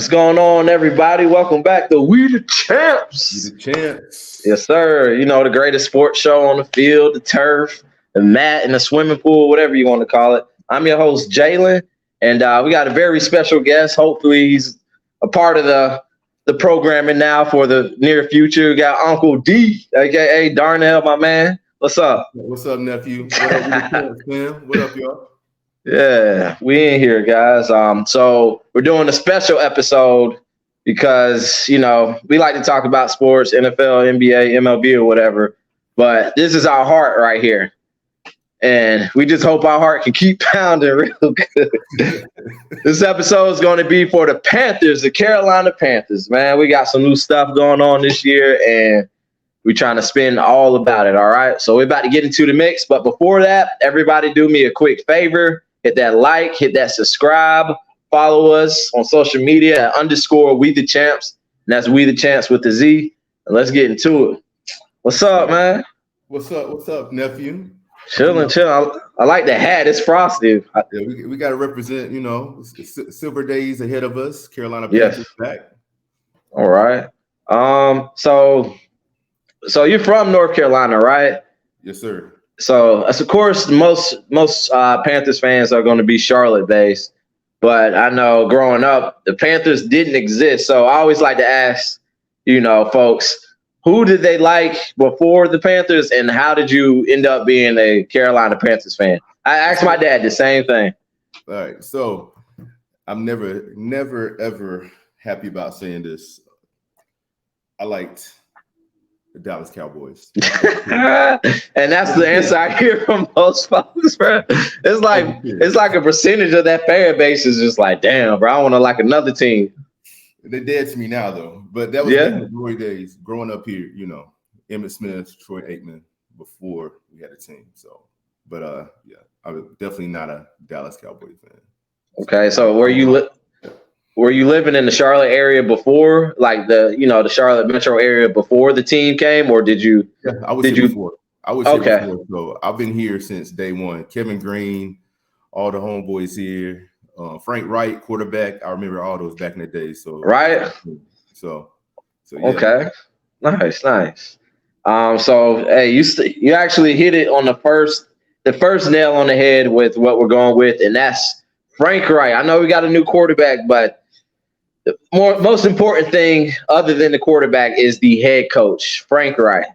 What's going on, everybody? Welcome back to We The Champz. We The Champz. Yes, sir. You know, the greatest sports show on the field, the turf, the mat, and the swimming pool, whatever you want to call it. I'm your host, Jaylen, and we got a very special guest. Hopefully, he's a part of the programming now for the near future. We got Uncle D, a.k.a. Darnell, my man. What's up? What's up, nephew? What up, We The Champz, man? What up, y'all? Yeah, we in here, guys. So we're doing a special episode because, you know, we like to talk about sports, NFL, NBA, MLB, or whatever. But this is our heart right here. And we just hope our heart can keep pounding real good. This episode is going to be for the Panthers, the Carolina Panthers, man. We got some new stuff going on this year, and we're trying to spin all about it, all right? So we're about to get into the mix. But before that, everybody do me a quick favor. Hit that like, hit that subscribe, follow us on social media at _We The Champz. And that's We The Champz with the Z. And let's get into it. What's up, man? What's up, nephew? Chilling. I like the hat. It's frosty. Yeah, we got to represent, you know, silver days ahead of us. Carolina Panthers back. All right. So you're from North Carolina, right? Yes, sir. So, of course, most Panthers fans are going to be Charlotte-based. But I know growing up, the Panthers didn't exist. So I always like to ask, you know, folks, who did they like before the Panthers, and how did you end up being a Carolina Panthers fan? I asked my dad the same thing. All right. So I'm never, ever happy about saying this. I liked the Dallas Cowboys. And that's the answer I hear from most folks, bro. It's like a percentage of that fan base is just like, damn, bro, I want to like another team. They're dead to me now, though. But that was the glory days growing up here, you know, Emmitt Smith, Troy Aikman, before we had a team. So, but I was definitely not a Dallas Cowboys fan. Okay, so were you living in the Charlotte area before, like the Charlotte metro area before the team came, or did you? Yeah, I was here before. I was here before, so I've been here since day one. Kevin Green, all the homeboys here. Frank Reich, quarterback. I remember all those back in the day. So right. So yeah. Okay, nice. So hey, you actually hit it on the first nail on the head with what we're going with, and that's Frank Reich. I know we got a new quarterback, but the most important thing other than the quarterback is the head coach, Frank Reich.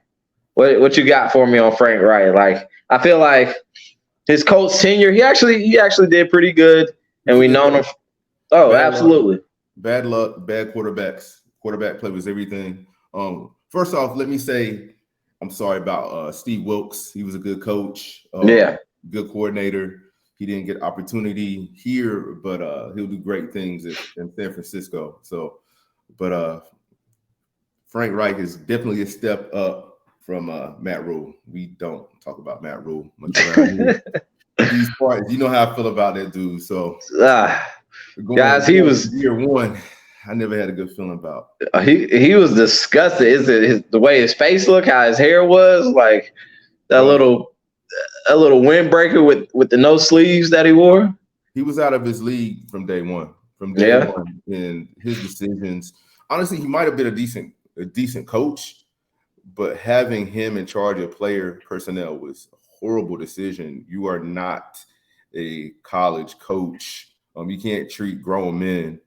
What you got for me on Frank Reich? Like, I feel like his coach tenure, he actually did pretty good, and we know him. Oh, bad absolutely. Luck, bad luck, bad quarterbacks. Quarterback play was everything. First off, let me say I'm sorry about Steve Wilkes. He was a good coach. Good coordinator. He didn't get opportunity here, but he'll do great things in San Francisco. So, but Frank Reich is definitely a step up from Matt Rule. We don't talk about Matt Rule much around here. These parts, you know how I feel about that dude. So, guys, he was year one. I never had a good feeling about. He was disgusting. Is it the way his face looked, how his hair was, like that little windbreaker with the no sleeves that he wore? He was out of his league from day one. And his decisions. Honestly, he might have been a decent coach, but having him in charge of player personnel was a horrible decision. You are not a college coach. You can't treat grown men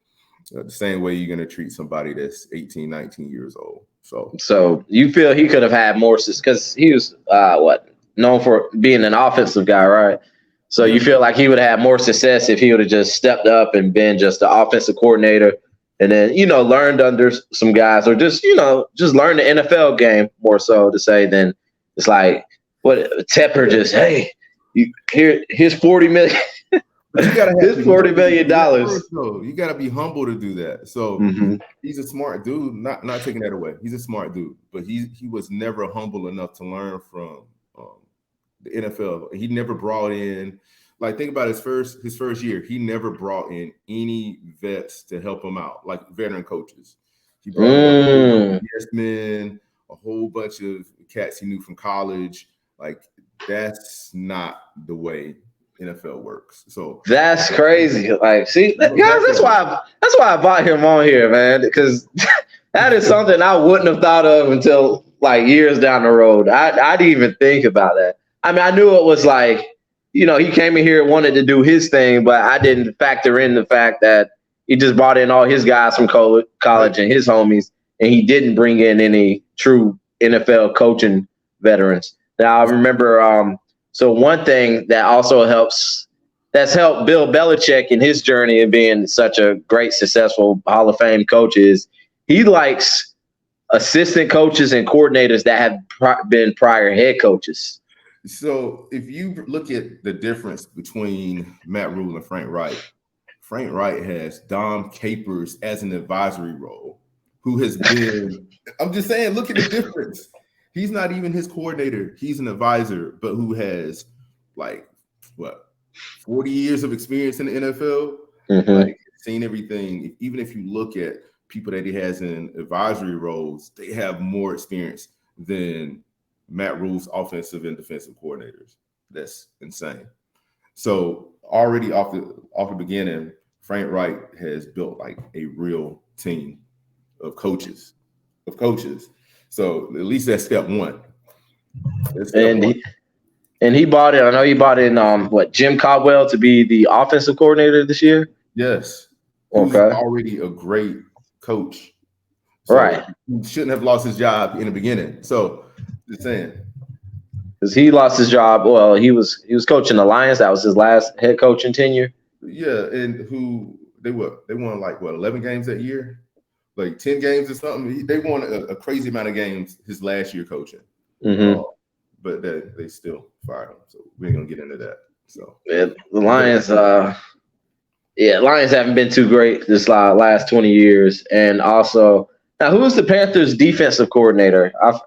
the same way you're going to treat somebody that's 18, 19 years old. So you feel he could have had more, because he was known for being an offensive guy, right? So you feel like he would have had more success if he would have just stepped up and been just the offensive coordinator, and then, learned under some guys, or just learn the NFL game more so to say than it's like what Tepper just, hey, here's $40 million. But you gotta have $40 million. You gotta be humble to do that. So he's a smart dude. Not taking that away. He's a smart dude, but he was never humble enough to learn from the NFL. He never brought in, like, think about his first year. He never brought in any vets to help him out, like veteran coaches. He brought in yes men, a whole bunch of cats he knew from college. Like, that's not the way NFL works. So that's crazy. Like, see, guys, that's why I brought him on here, man, because that is something I wouldn't have thought of until like years down the road. I didn't even think about that. I mean, I knew it was like, he came in here, wanted to do his thing, but I didn't factor in the fact that he just brought in all his guys from college and his homies, and he didn't bring in any true NFL coaching veterans. Now, I remember, so one thing that also that's helped Bill Belichick in his journey of being such a great, successful Hall of Fame coach is he likes assistant coaches and coordinators that have been prior head coaches. So if you look at the difference between Matt Rule and Frank Reich has Dom Capers as an advisory role, who has been, I'm just saying, look at the difference. He's not even his coordinator. He's an advisor, but who has 40 years of experience in the NFL, like seen everything. Even if you look at people that he has in advisory roles, they have more experience than Matt Rule's offensive and defensive coordinators. That's insane. So already off the beginning, Frank Reich has built like a real team of coaches. So at least that's step one. And he bought in. I know he bought in Jim Caldwell to be the offensive coordinator this year. Yes. Okay. Who's already a great coach. So right. He shouldn't have lost his job in the beginning. So just saying. Because he lost his job. Well, he was coaching the Lions. That was his last head coaching tenure. Yeah, and they won 11 games that year, like 10 games or something. They won a crazy amount of games his last year coaching. But they still fired him. So we ain't gonna get into that. So the Lions, Lions haven't been too great this last 20 years. And also, now who's the Panthers defensive coordinator? I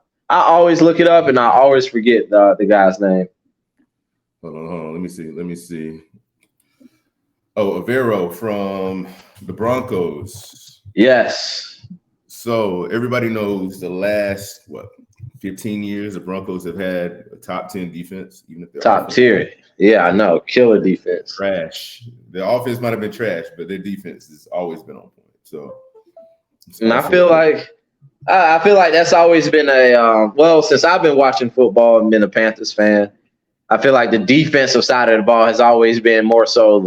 always look it up and I always forget the guy's name. Hold on. Let me see. Oh, Avero from the Broncos. Yes. So everybody knows the last 15 years the Broncos have had a top 10 defense, even if they're top tier. Yeah, I know. Killer defense. Trash. Their offense might have been trash, but their defense has always been on point. So and I feel like that's always been since I've been watching football and been a Panthers fan, I feel like the defensive side of the ball has always been more so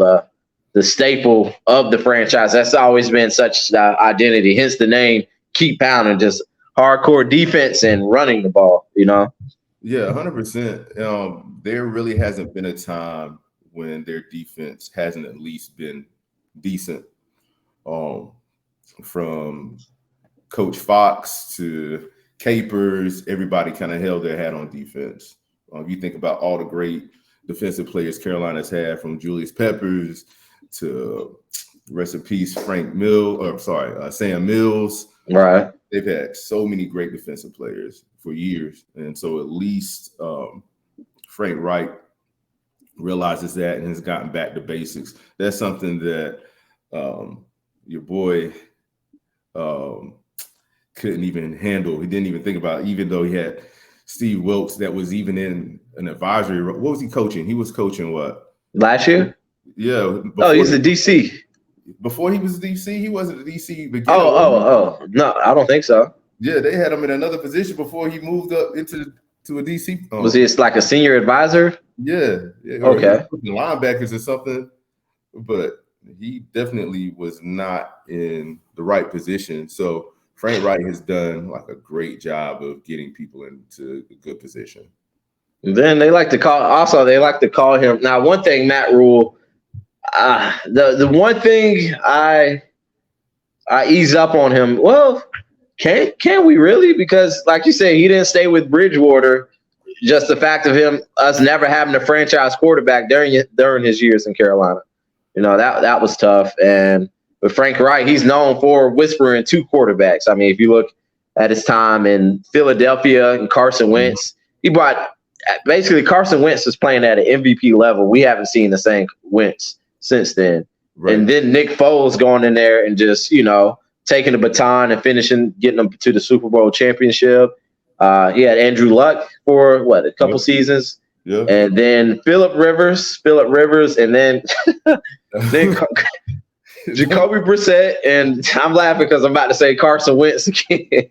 the staple of the franchise. That's always been such identity. Hence the name Keep Pounding, just hardcore defense and running the ball, Yeah, 100%. There really hasn't been a time when their defense hasn't at least been decent. From Coach Fox to Capers, everybody kind of held their hat on defense. You think about all the great defensive players Carolina's had, from Julius Peppers to, rest in peace, Sam Mills. Right. They've had so many great defensive players for years. And so at least Frank Reich realizes that and has gotten back to basics. That's something that your boy couldn't even handle. He didn't even think about it, even though he had Steve Wilkes that was even in an advisory. What was he coaching? He was coaching what? Last year? Yeah. He's the DC. Before he was DC, he wasn't the DC beginner. No, I don't think so. Yeah, they had him in another position before he moved up to a DC. Was he like a senior advisor? Yeah. Okay. Linebackers or something, but he definitely was not in the right position. So Frank Reich has done like a great job of getting people into a good position. And then they like to call him. Now, one thing, Matt Rule, the one thing I ease up on him. Well, can we really? Because like you say, he didn't stay with Bridgewater. Just the fact of us never having a franchise quarterback during his years in Carolina. That was tough. And with Frank Reich, he's known for whispering two quarterbacks. I mean, if you look at his time in Philadelphia and Carson Wentz, he brought basically Carson Wentz was playing at an MVP level. We haven't seen the same Wentz since then. Right. And then Nick Foles going in there and just, taking the baton and getting them to the Super Bowl championship. He had Andrew Luck for a couple seasons. Yeah. And then Phillip Rivers, and then Jacoby Brissett, and I'm laughing because I'm about to say Carson Wentz again.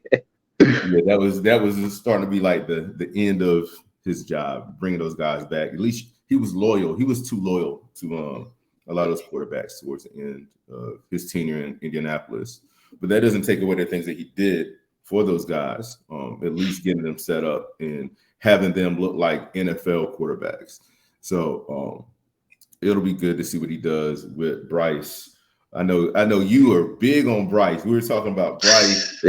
Yeah, that was starting to be like the end of his job, bringing those guys back. At least he was loyal. He was too loyal to a lot of those quarterbacks towards the end of his tenure in Indianapolis. But that doesn't take away the things that he did for those guys, at least getting them set up and having them look like NFL quarterbacks. So it'll be good to see what he does with Bryce. I know you are big on Bryce. We were talking about Bryce,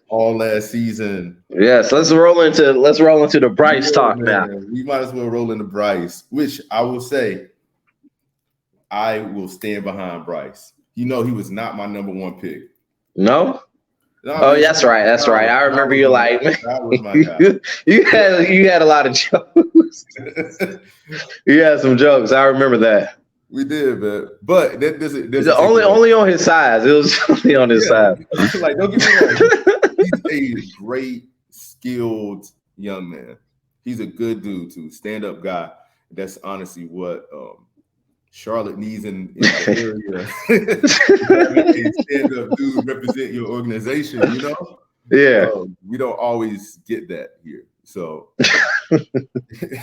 all last season. Yes, let's roll into the Bryce talk now. We might as well roll into Bryce, which I will say, I will stand behind Bryce. He was not my number one pick. No. Oh, that's right. I remember you like that was my guy. you had a lot of jokes. You had some jokes. I remember that. We did, man. But there's only on his size. It was only on his side. Like, don't get me wrong. He's a great, skilled young man. He's a good dude too, stand-up guy. That's honestly what Charlotte needs in the area. A stand-up dude represent your organization, Yeah. We don't always get that here. So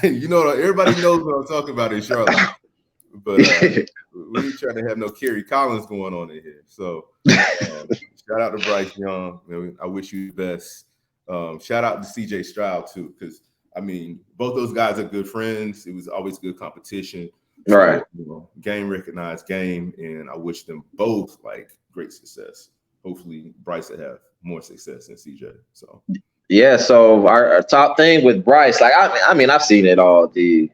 everybody knows what I'm talking about in Charlotte. But we ain't trying to have no Kerry Collins going on in here. So shout out to Bryce Young. I wish you the best. Shout out to CJ Stroud too, because both those guys are good friends. It was always good competition. Right. So, game recognized game, and I wish them both great success. Hopefully Bryce will have more success than CJ. So yeah. So our top thing with Bryce, I've seen it all. The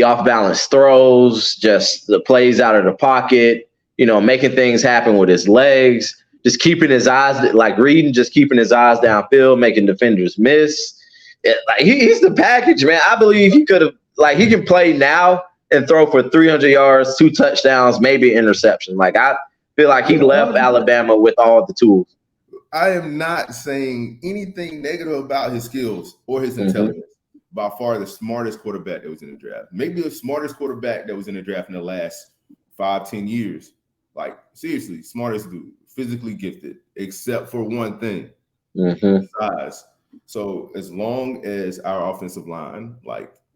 off-balance throws, just the plays out of the pocket, making things happen with his legs, just keeping his eyes, just keeping his eyes downfield, making defenders miss. He's the package, man. I believe he could have, he can play now and throw for 300 yards, 2 touchdowns, maybe an interception. I feel like he left Alabama with all the tools. I am not saying anything negative about his skills or his intelligence. By far the smartest quarterback that was in the draft. Maybe the smartest quarterback that was in the draft in the last 5-10 years. Seriously, smartest dude, physically gifted, except for one thing, size. So as long as our offensive line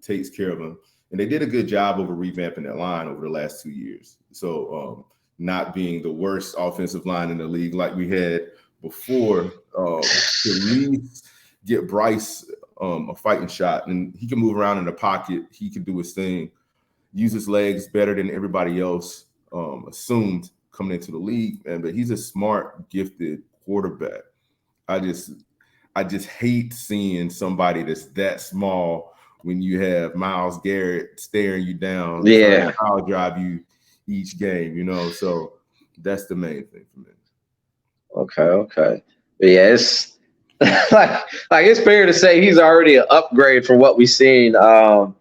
takes care of him, and they did a good job over revamping that line over the last 2 years. So not being the worst offensive line in the league like we had before, to at least get Bryce a fighting shot, and he can move around in the pocket. He can do his thing, use his legs better than everybody else assumed coming into the league. But he's a smart, gifted quarterback. I just hate seeing somebody that's that small when you have Myles Garrett staring you down, trying to power drive you each game. So that's the main thing for me. Okay. But yeah, it's it's fair to say he's already an upgrade from what we've seen. Well,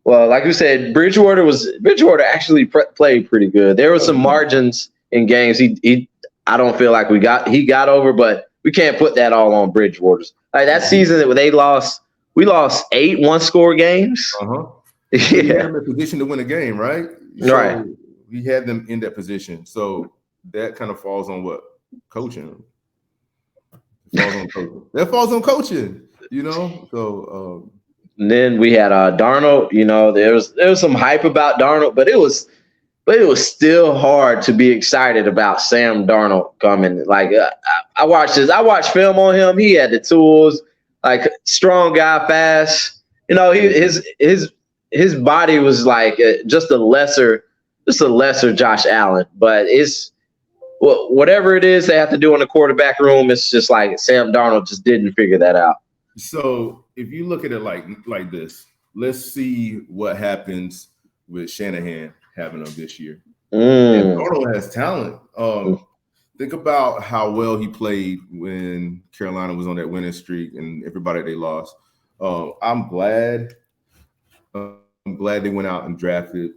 like you said, Bridgewater actually played pretty good. There were some margins in games I don't feel like he got over, but we can't put that all on Bridgewater's. That season that we lost 8 one-score games. We had them in position to win a game, right? Right. We had them in that position. So that kind of falls on what? Coaching. That falls on coaching, So and then we had Darnold. There was some hype about Darnold, but it was still hard to be excited about Sam Darnold coming. I watched film on him. He had the tools, strong guy, fast. His body was just a lesser Josh Allen, but it's. Well, whatever it is they have to do in the quarterback room, it's just Sam Darnold just didn't figure that out. So if you look at it like this, let's see what happens with Shanahan having him this year. And Darnold has talent. Think about how well he played when Carolina was on that winning streak and everybody they lost. I'm glad they went out and drafted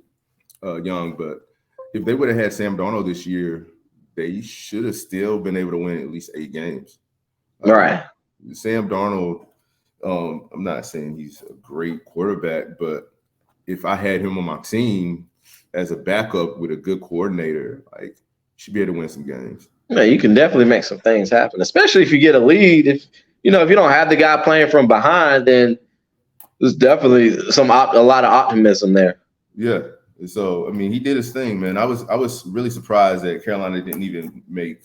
Young, but if they would have had Sam Darnold this year, they should have still been able to win at least 8 games. Right. Sam Darnold I'm not saying he's a great quarterback, but if I had him on my team as a backup with a good coordinator, like, should be able to win some games. Yeah, you can definitely make some things happen, especially if you get a lead. If you don't have the guy playing from behind, then there's definitely a lot of optimism there. Yeah. So I mean, he did his thing, man. I was really surprised that Carolina didn't even make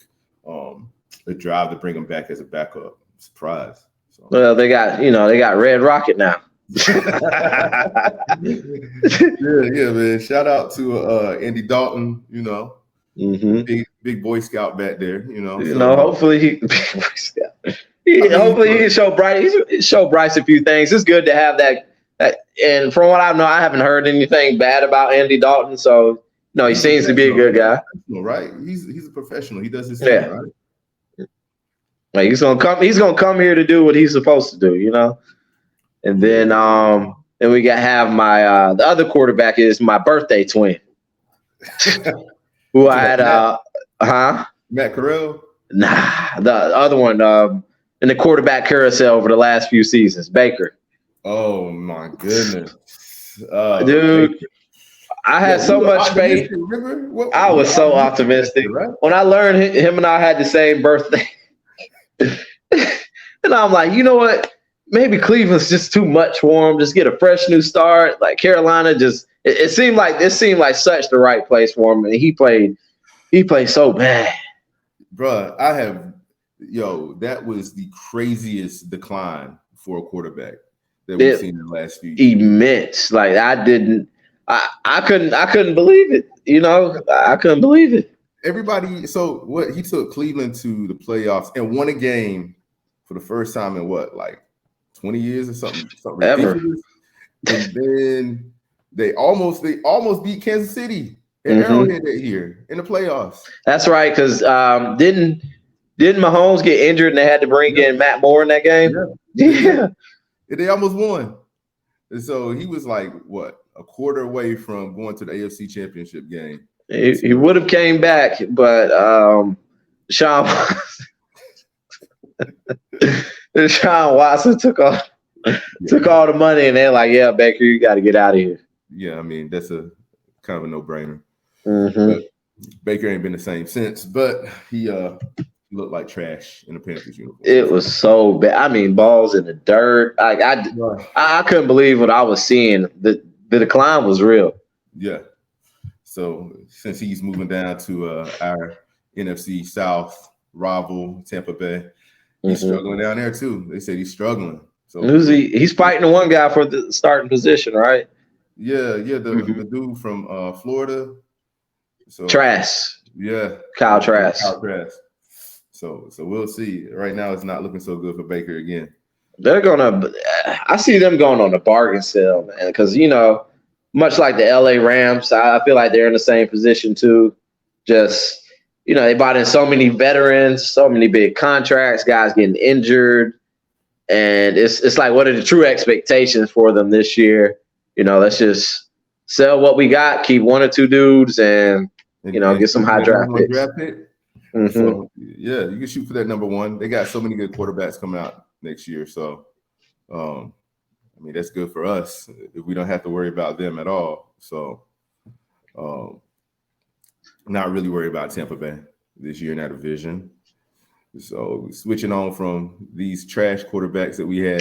a drive to bring him back as a backup. Surprised. So. Well, they got Red Rocket now. yeah, man. Shout out to Andy Dalton. Big Boy Scout back there. Hopefully he can show Bryce a few things. It's good to have that. And from what I know, I haven't heard anything bad about Andy Dalton. So he seems to be a good guy. Right? He's a professional. He does his thing, right? Like he's gonna come here to do what he's supposed to do, And then we have my the other quarterback is my birthday twin. Who I had Matt Corral? Nah, the other one in the quarterback carousel over the last few seasons, Baker. Oh my goodness. Dude. Baker. I had so much faith. I was so optimistic. Right? When I learned him and I had the same birthday. And I'm like, you know what? Maybe Cleveland's just too much for him. Just get a fresh new start. Like Carolina, it seemed like such the right place for him, and he played so bad. Bruh, that was the craziest decline for a quarterback that we've seen in the last few years. Immense. Like I couldn't believe it. I couldn't believe it. Everybody, so what? He took Cleveland to the playoffs and won a game for the first time in 20 years or something ever. Ridiculous. And then they almost beat Kansas City at Arrowhead that year in the playoffs. That's right, because didn't Mahomes get injured and they had to bring in Matt Moore in that game? Yeah. And they almost won. And so he was a quarter away from going to the AFC Championship game. He would have came back, but Deshaun Watson took all the money, and they're like, "Yeah, Baker, you got to get out of here." Yeah, I mean that's a kind of a no-brainer. Mm-hmm. Baker ain't been the same since, but he looked like trash in the Panthers uniform. It was so bad. I mean, balls in the dirt. I couldn't believe what I was seeing. The decline was real. Yeah. So since he's moving down to our NFC South rival, Tampa Bay, he's struggling down there too. They said he's struggling. So who's he? He's fighting the one guy for the starting position, right? Yeah. The dude from Florida. So Trask. Yeah. Kyle Trask. So we'll see. Right now, it's not looking so good for Baker again. I see them going on a bargain sale, man, because much like the LA Rams, I feel like they're in the same position too. Just, they bought in so many veterans, so many big contracts, guys getting injured. And it's like, what are the true expectations for them this year? Let's just sell what we got, keep one or two dudes, and get some high draft picks. So, yeah, you can shoot for that number one. They got so many good quarterbacks coming out next year. So, I mean, that's good for us if we don't have to worry about them at all. So, not really worried about Tampa Bay this year in that division. So, switching on from these trash quarterbacks that we had.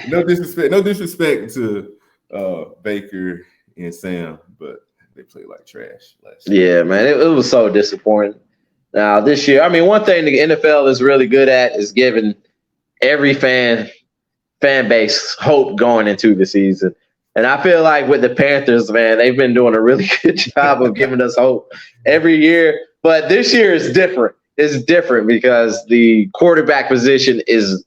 No disrespect to Baker and Sam, but they played like trash last year. Yeah, man, it was so disappointing. Now this year, I mean, one thing the NFL is really good at is giving every fan base hope going into the season. And I feel like with the Panthers, man, they've been doing a really good job of giving us hope every year. But this year is different. It's different because the quarterback position has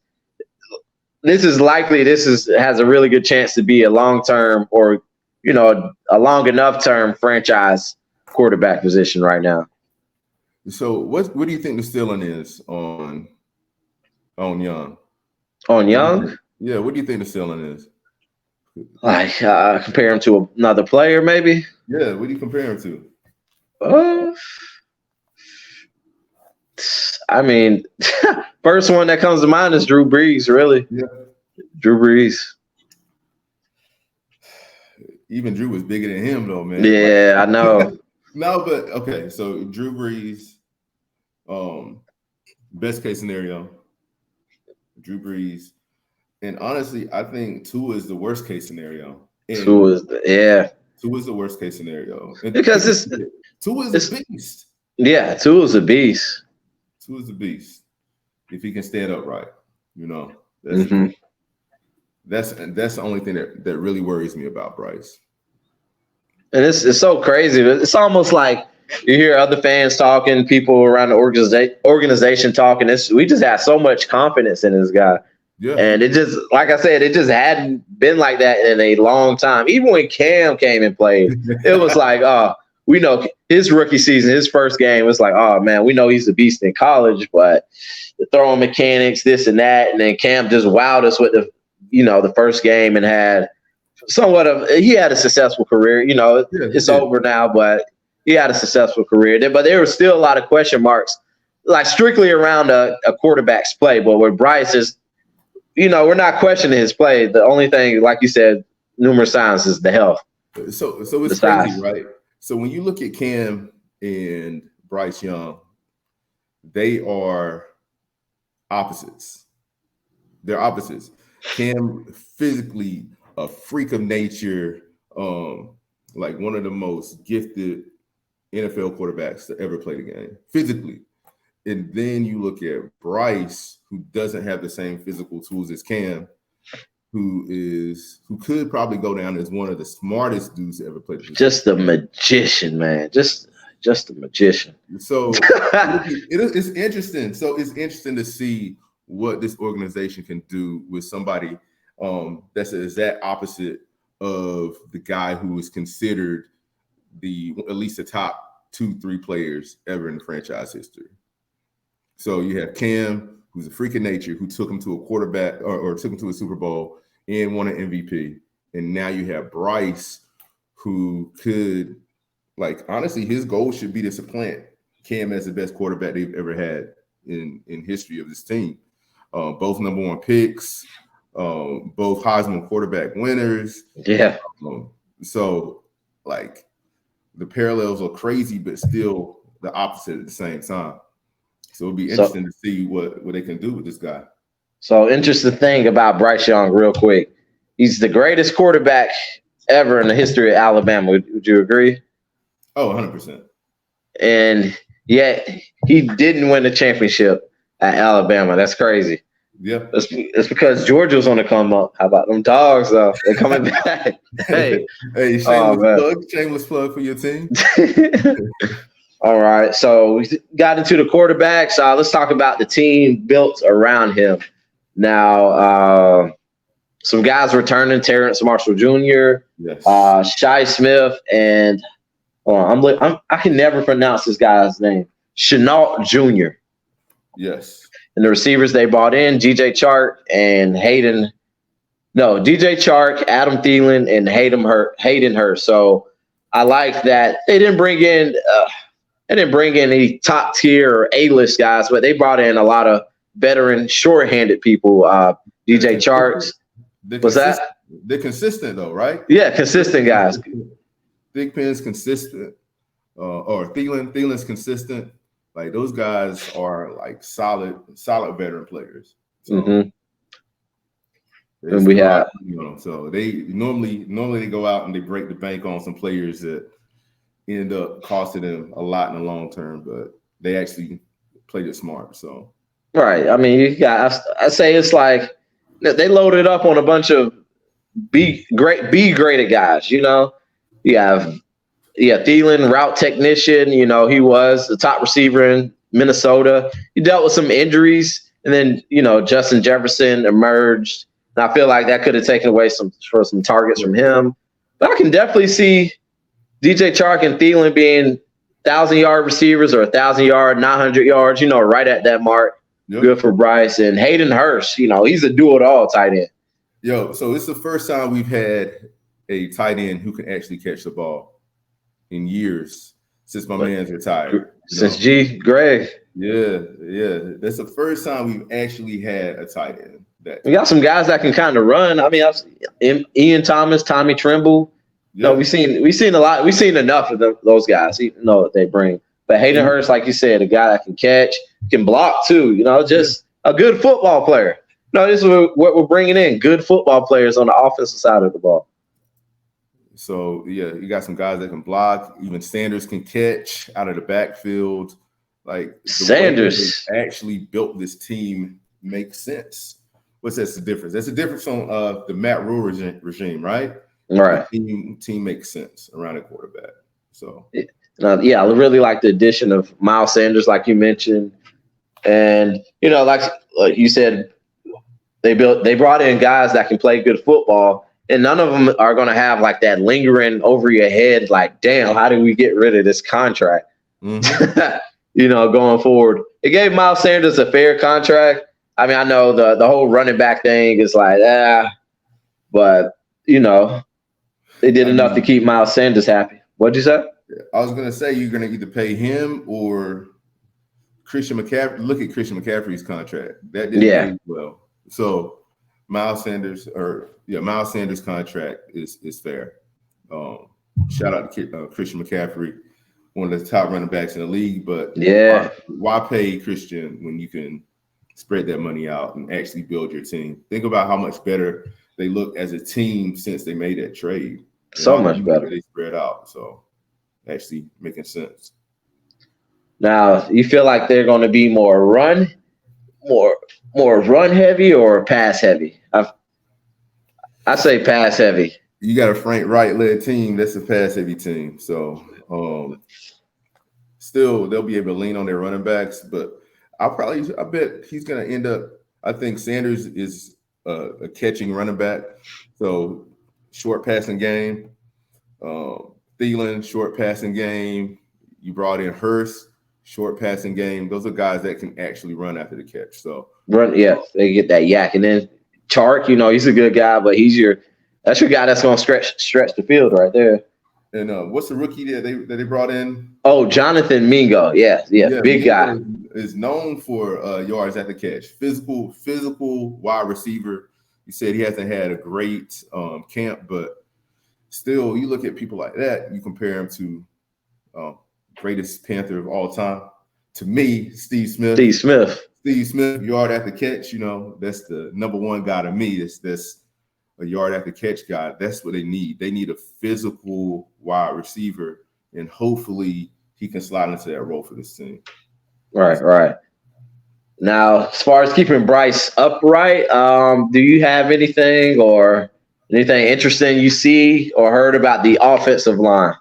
a really good chance to be a long-term or, a long enough term franchise quarterback position right now. So what do you think the ceiling is on Young? On Young? Yeah, what do you think the ceiling is? Like compare him to another player, maybe? Yeah, what do you compare him to? I mean, first one that comes to mind is Drew Brees, really. Yeah. Drew Brees. Even Drew was bigger than him, though, man. Yeah, I know. No, but okay. So Drew Brees, best case scenario, Drew Brees, and honestly, I think Tua is the worst case scenario. Tua is the worst case scenario because Tua is a beast. Yeah, Tua is a beast. Tua is a beast if he can stand upright. That's the only thing that really worries me about Bryce. And it's so crazy. It's almost like you hear other fans talking, people around the organization talking. We just have so much confidence in this guy. Yeah. And it just, like I said, it just hadn't been like that in a long time. Even when Cam came and played, it was like, we know his rookie season, his first game was like, oh, man, we know he's a beast in college, but the throwing mechanics, this and that. And then Cam just wowed us with the first game and had he had a successful career. It's over now, but he had a successful career. But there were still a lot of question marks, like strictly around a quarterback's play. But with Bryce is, we're not questioning his play. The only thing, like you said, numerous times, is the health. So it's crazy, right? So when you look at Cam and Bryce Young, they are opposites. They're opposites. Cam physically a freak of nature, like one of the most gifted NFL quarterbacks to ever play the game physically. And then you look at Bryce, who doesn't have the same physical tools as Cam, who could probably go down as one of the smartest dudes to ever play the game. Just a magician, man. Just a magician. So it's interesting. So it's interesting to see what this organization can do with somebody that's the exact opposite of the guy who is considered at least the top 2-3 players ever in franchise history. So you have Cam, who's a freak of nature, who took him to a quarterback or took him to a Super Bowl and won an MVP. And now you have Bryce, who could, honestly, his goal should be to supplant Cam as the best quarterback they've ever had in history of this team. Both number 1 picks, both Heisman quarterback winners. Yeah. So the parallels are crazy, but still the opposite at the same time. So it'll be interesting to see what they can do with this guy. So interesting thing about Bryce Young, real quick. He's the greatest quarterback ever in the history of Alabama. Would you agree? Oh, 100%. And yet he didn't win the championship at Alabama. That's crazy. Yeah. It's because Georgia was on the come up. How about them dogs, though? They're coming back. Hey, shameless plug for your team. All right. So we got into the quarterbacks. Let's talk about the team built around him. Now, some guys returning: Terrence Marshall Jr., yes. Shi Smith, and I can never pronounce this guy's name. Shenault Jr. Yes. And the receivers they brought in, DJ Chark and DJ Chark, Adam Thielen, and Hayden Hurst. So I like that they didn't bring in any top tier or A-list guys, but they brought in a lot of veteran, short-handed people. DJ Chark. What's that? They're consistent though, right? Yeah, consistent guys. Big Pen's consistent, or Thielen's consistent. Those guys are solid veteran players. So and we have, so they normally they go out and they break the bank on some players that end up costing them a lot in the long term, but they actually played it smart. So right. I mean, I say it's like they loaded up on a bunch of B graded guys. You have Thielen, route technician. He was the top receiver in Minnesota. He dealt with some injuries, and then Justin Jefferson emerged. And I feel like that could have taken away some targets from him. But I can definitely see DJ Chark and Thielen being 1,000-yard receivers or 1,000-yard, 900 yards. Right at that mark. Yep. Good for Bryce. And Hayden Hurst. He's a do-it-all tight end. So it's the first time we've had a tight end who can actually catch the ball in years since my man's retired. Since Greg. Yeah. That's the first time we've actually had a tight end. We got some guys that can kind of run. I mean, Ian Thomas, Tommy Tremble. Yeah. No, we've seen a lot. We've seen enough of those guys, even though they bring. But Hayden Hurst, like you said, a guy that can catch, can block too. Just a good football player. No, this is what we're bringing in: good football players on the offensive side of the ball. So you got some guys that can block. Even Sanders can catch out of the backfield. Like Sanders actually built this team makes sense. That's the difference? That's the difference on the Matt Rule regime, right? Right. The team makes sense around a quarterback. So I really like the addition of Miles Sanders, like you mentioned, and like you said, they brought in guys that can play good football, and none of them are going to have like that lingering over your head, like, damn, how do we get rid of this contract? Going forward, it gave Miles Sanders a fair contract. I mean, I know the whole running back thing is like, but they did enough to keep Miles Sanders happy. What'd you say? I was going to say you're going to either pay him or Christian McCaffrey. Look at Christian McCaffrey's contract. That didn't pay well. So Miles Sanders' contract is fair. Shout out to Christian McCaffrey, one of the top running backs in the league. But why pay Christian when you can spread that money out and actually build your team? Think about how much better they look as a team since they made that trade. So much better. They spread out. So actually making sense. Now, you feel like they're going to be more run heavy or pass heavy? I say pass heavy. You got a Frank Reich led team. That's a pass heavy team. So still they'll be able to lean on their running backs, but I bet he's going to end up. I think Sanders is a catching running back. So short passing game. Thielen, short passing game. You brought in Hurst, short passing game. Those are guys that can actually run after the catch. So they get that yak. And then Chark, he's a good guy, but that's your guy that's going to stretch the field right there. And what's the rookie that they brought in? Oh, Jonathan Mingo. Yeah, big guy. Is known for yards at the catch. Physical wide receiver. You said he hasn't had a great camp, but still, you look at people like that, you compare him to greatest Panther of all time. To me, Steve Smith, yard after catch, that's the number one guy to me. That's a yard after catch guy. That's what they need. They need a physical wide receiver, and hopefully he can slide into that role for this team. Right. Now, as far as keeping Bryce upright, do you have anything interesting you see or heard about the offensive line?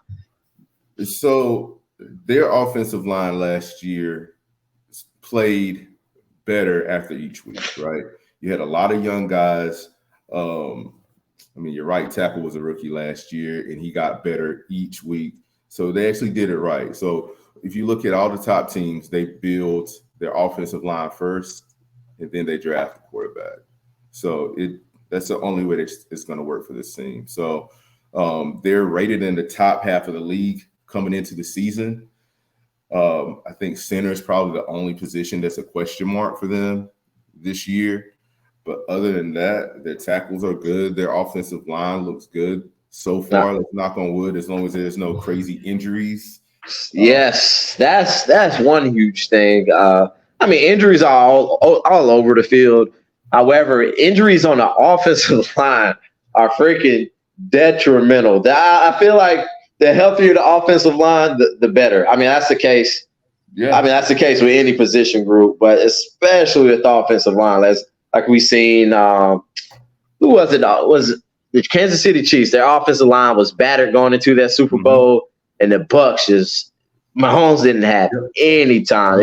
So their offensive line last year played better after each week, right? You had a lot of young guys. Your right tackle was a rookie last year, and he got better each week. So they actually did it right. So if you look at all the top teams, they build their offensive line first, and then they draft the quarterback. So that's the only way it's going to work for this team. So they're rated in the top half of the league coming into the season. I think center is probably the only position that's a question mark for them this year. But other than that, their tackles are good. Their offensive line looks good so far. Let's knock on wood, as long as there's no crazy injuries. Yes, that's one huge thing. Injuries are all over the field. However, injuries on the offensive line are freaking detrimental. I feel like the healthier the offensive line, the better. That's the case. Yeah. That's the case with any position group, but especially with the offensive line. Like we seen, who was it? Was the Kansas City Chiefs? Their offensive line was battered going into that Super Bowl, and the Bucs Mahomes didn't have any time.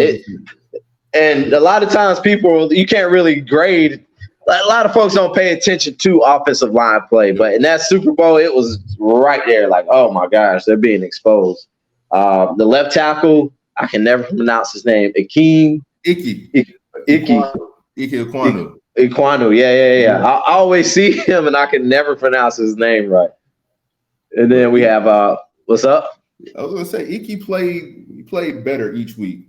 And a lot of times you can't really grade. A lot of folks don't pay attention to offensive line play, but in that Super Bowl, it was right there. Like, oh my gosh, they're being exposed. The left tackle, I can never pronounce his name. Ike Ekwonu. Yeah. I always see him, and I can never pronounce his name right. And then we have what's up? I was gonna say Ike played better each week.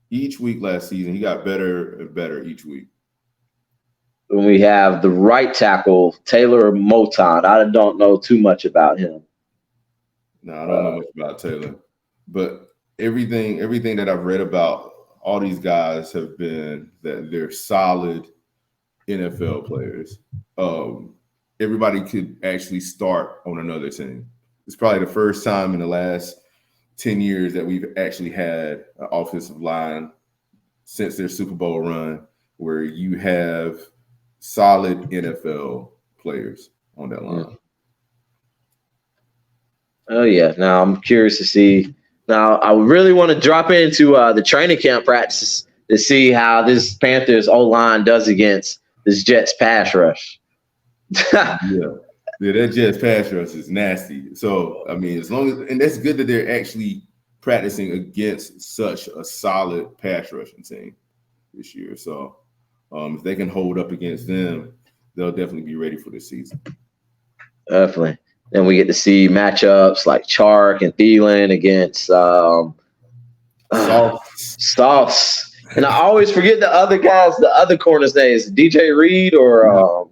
each week last season. He got better and better each week. And we have the right tackle, Taylor Moton. I don't know too much about him. No, I don't know much about Taylor. But everything that I've read about all these guys have been that they're solid NFL players. Everybody could actually start on another team. It's probably the first time in the last 10 years that we've actually had an offensive line since their Super Bowl run where you have solid NFL players on that line. Oh, yeah. Now I'm curious to see. Now, I really want to drop into the training camp practices to see how this Panthers O-line does against this Jets pass rush. Yeah, that Jets pass rush is nasty. So, I mean, and that's good that they're actually practicing against such a solid pass rushing team this year. So, if they can hold up against them, they'll definitely be ready for this season. Definitely. Then we get to see matchups like Chark and Thielen against Sauce. And I always forget the other guys, the other corners' names, DJ Reed or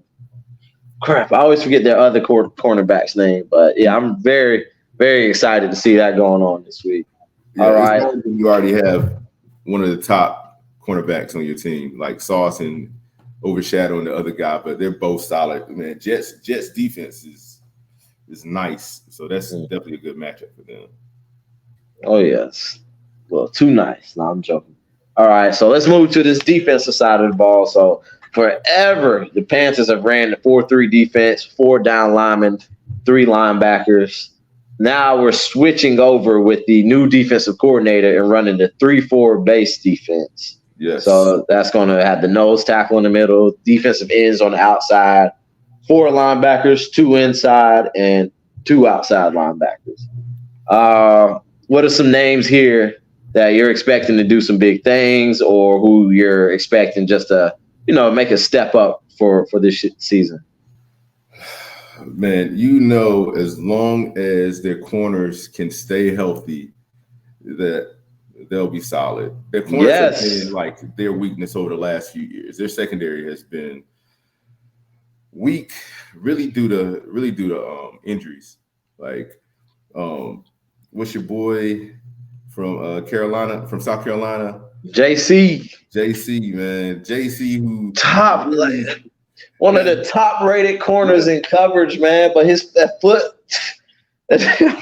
crap. I always forget their other cornerback's name. But yeah, I'm very, very excited to see that going on this week. Yeah, all right. You already have one of the top cornerbacks on your team, like Sauce and overshadowing the other guy, but they're both solid. Man, Jets defense is nice. So that's definitely a good matchup for them. Oh, yes. Well, too nice. No, I'm joking. All right, so let's move to this defensive side of the ball. So forever, the Panthers have ran the 4-3 defense, 4 down linemen, 3 linebackers. Now we're switching over with the new defensive coordinator and running the 3-4 base defense. Yes. So that's going to have the nose tackle in the middle, defensive ends on the outside, 4 linebackers, 2 inside, and 2 outside linebackers. What are some names here that you're expecting to do some big things, or who you're expecting just to, make a step up for this season? Man, as long as their corners can stay healthy, that they'll be solid. Their corners have been like their weakness over the last few years. Their secondary has been weak, really due to injuries. Like, what's your boy from South Carolina? JC, man. JC, who top one of the top rated corners in coverage, man. But that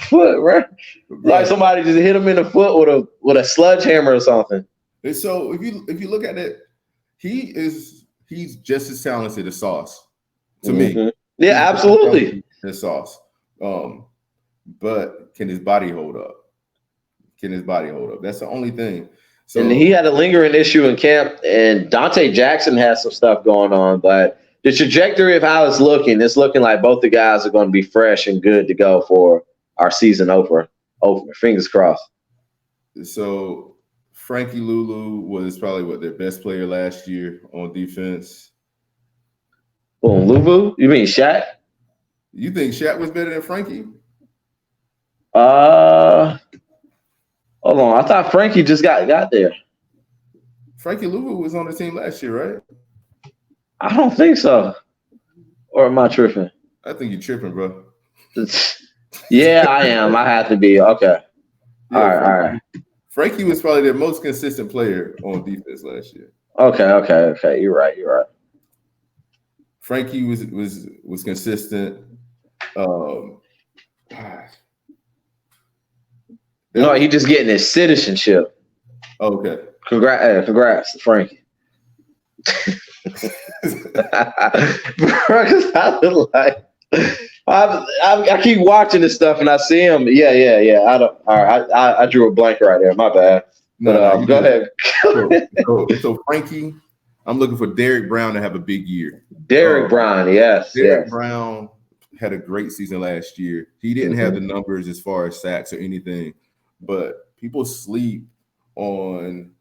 foot, right? Like somebody just hit him in the foot with a sledgehammer or something. And so if you look at it, he's just as talented as Sauce to me. Yeah, absolutely. As Sauce. But can his body hold up? That's the only thing. So, and he had a lingering issue in camp, and Dante Jackson has some stuff going on, but the trajectory of how it's looking like both the guys are going to be fresh and good to go for our season opener. Fingers crossed. So Frankie Lulu was probably their best player last year on defense. Oh, Lulu? You mean Shaq? You think Shaq was better than Frankie? Hold on. I thought Frankie just got there. Frankie Lulu was on the team last year, right? I don't think so. Or am I tripping? I think you're tripping, bro. Yeah, I am. I have to be. Okay. Yeah, all right. Frankie was probably their most consistent player on defense last year. Okay. You're right. Frankie was consistent. No, he just getting his citizenship. Okay. Congrats, Frankie. I keep watching this stuff and I see him. Yeah. I drew a blank right there. My bad. But go ahead. So Frankie, I'm looking for Derrick Brown to have a big year. Derrick Brown, yes. Derrick Brown had a great season last year. He didn't have the numbers as far as sacks or anything, but people sleep on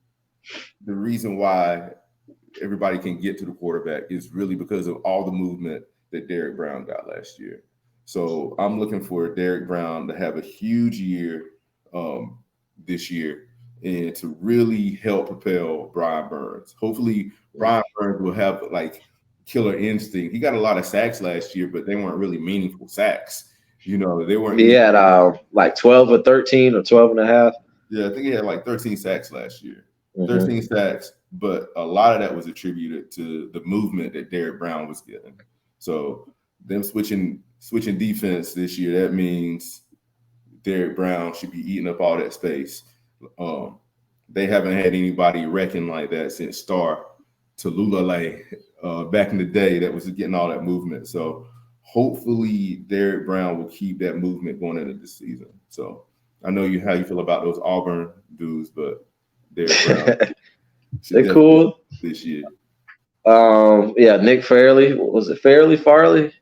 the reason why everybody can get to the quarterback is really because of all the movement that Derrick Brown got last year. So I'm looking for Derrick Brown to have a huge year this year and to really help propel Brian Burns. Hopefully, Brian Burns will have like killer instinct. He got a lot of sacks last year, but they weren't really meaningful sacks. You know, they weren't. He had like 12 or 13 or 12 and a half. Yeah, I think he had like 13 sacks last year. 13 sacks, but a lot of that was attributed to the movement that Derrick Brown was getting. So them switching defense this year, that means Derrick Brown should be eating up all that space. They haven't had anybody wrecking like that since Star to Lulale back in the day that was getting all that movement. So hopefully Derrick Brown will keep that movement going into this season. So I know how you feel about those Auburn dudes, but Derrick Brown they're cool this year. Yeah, Nick Fairley. Was it Farley?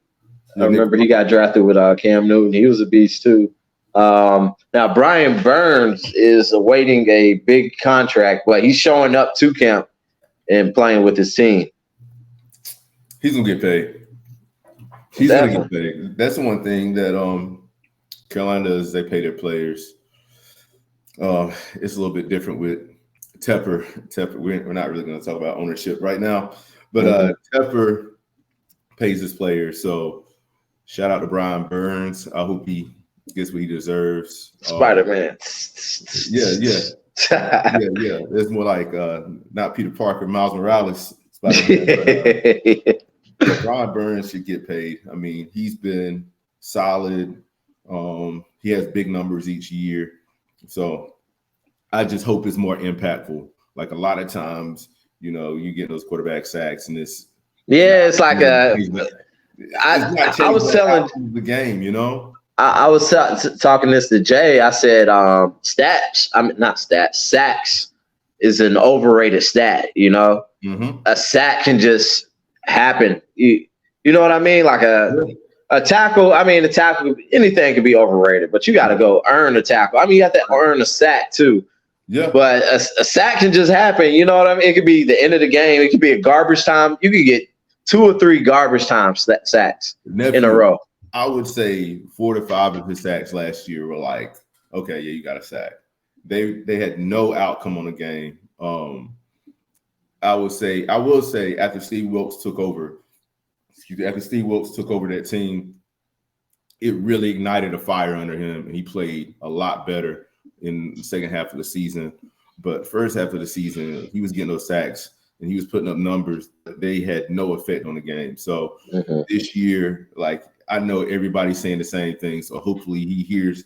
I remember he got drafted with Cam Newton. He was a beast too. Now Brian Burns is awaiting a big contract, but he's showing up to camp and playing with his team. He's gonna get paid. He's gonna get paid. That's the one thing that Carolina does. They pay their players. It's a little bit different with Tepper. We're not really gonna talk about ownership right now, but Tepper pays his players. So shout out to Brian Burns. I hope he gets what he deserves. Spider-Man. Yeah. It's more like not Peter Parker, Miles Morales. Spider-Man. But Brian Burns should get paid. I mean, he's been solid. He has big numbers each year. So I just hope it's more impactful. Like a lot of times, you know, you get those quarterback sacks and it's like I was telling the game, you know. I was talking this to Jay. I said sacks is an overrated stat, you know. A sack can just happen. You know what I mean? Like a tackle, anything can be overrated, but you got to go earn a tackle. I mean, you have to earn a sack too. Yeah. But a sack can just happen. You know what I mean? It could be the end of the game. It could be a garbage time. You could get 2 or 3 garbage time sacks in a row. I would say 4 to 5 of his sacks last year were like, okay, yeah, you got a sack. They had no outcome on the game. I will say after Steve Wilkes took over that team, it really ignited a fire under him, and he played a lot better in the second half of the season. But first half of the season, he was getting those sacks and he was putting up numbers that they had no effect on the game. So this year, like, I know everybody's saying the same thing. So hopefully he hears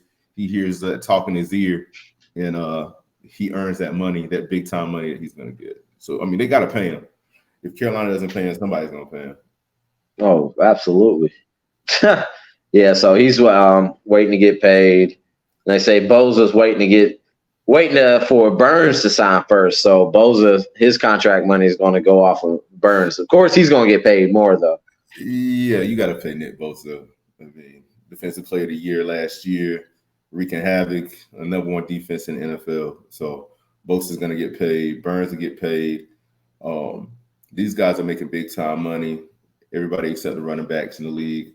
that talk in his ear, and he earns that money, that big time money that he's going to get. So, I mean, they got to pay him. If Carolina doesn't pay him, somebody's going to pay him. Oh, absolutely. Yeah, so he's waiting to get paid. And they say Boza's waiting for Burns to sign first. So Boza, his contract money is going to go off of Burns. Of course, he's going to get paid more, though. Yeah, you got to pay Nick Bosa. I mean, defensive player of the year last year, wreaking havoc, a number 1 defense in the NFL. So Bosa's going to get paid. Burns will get paid. These guys are making big time money. Everybody except the running backs in the league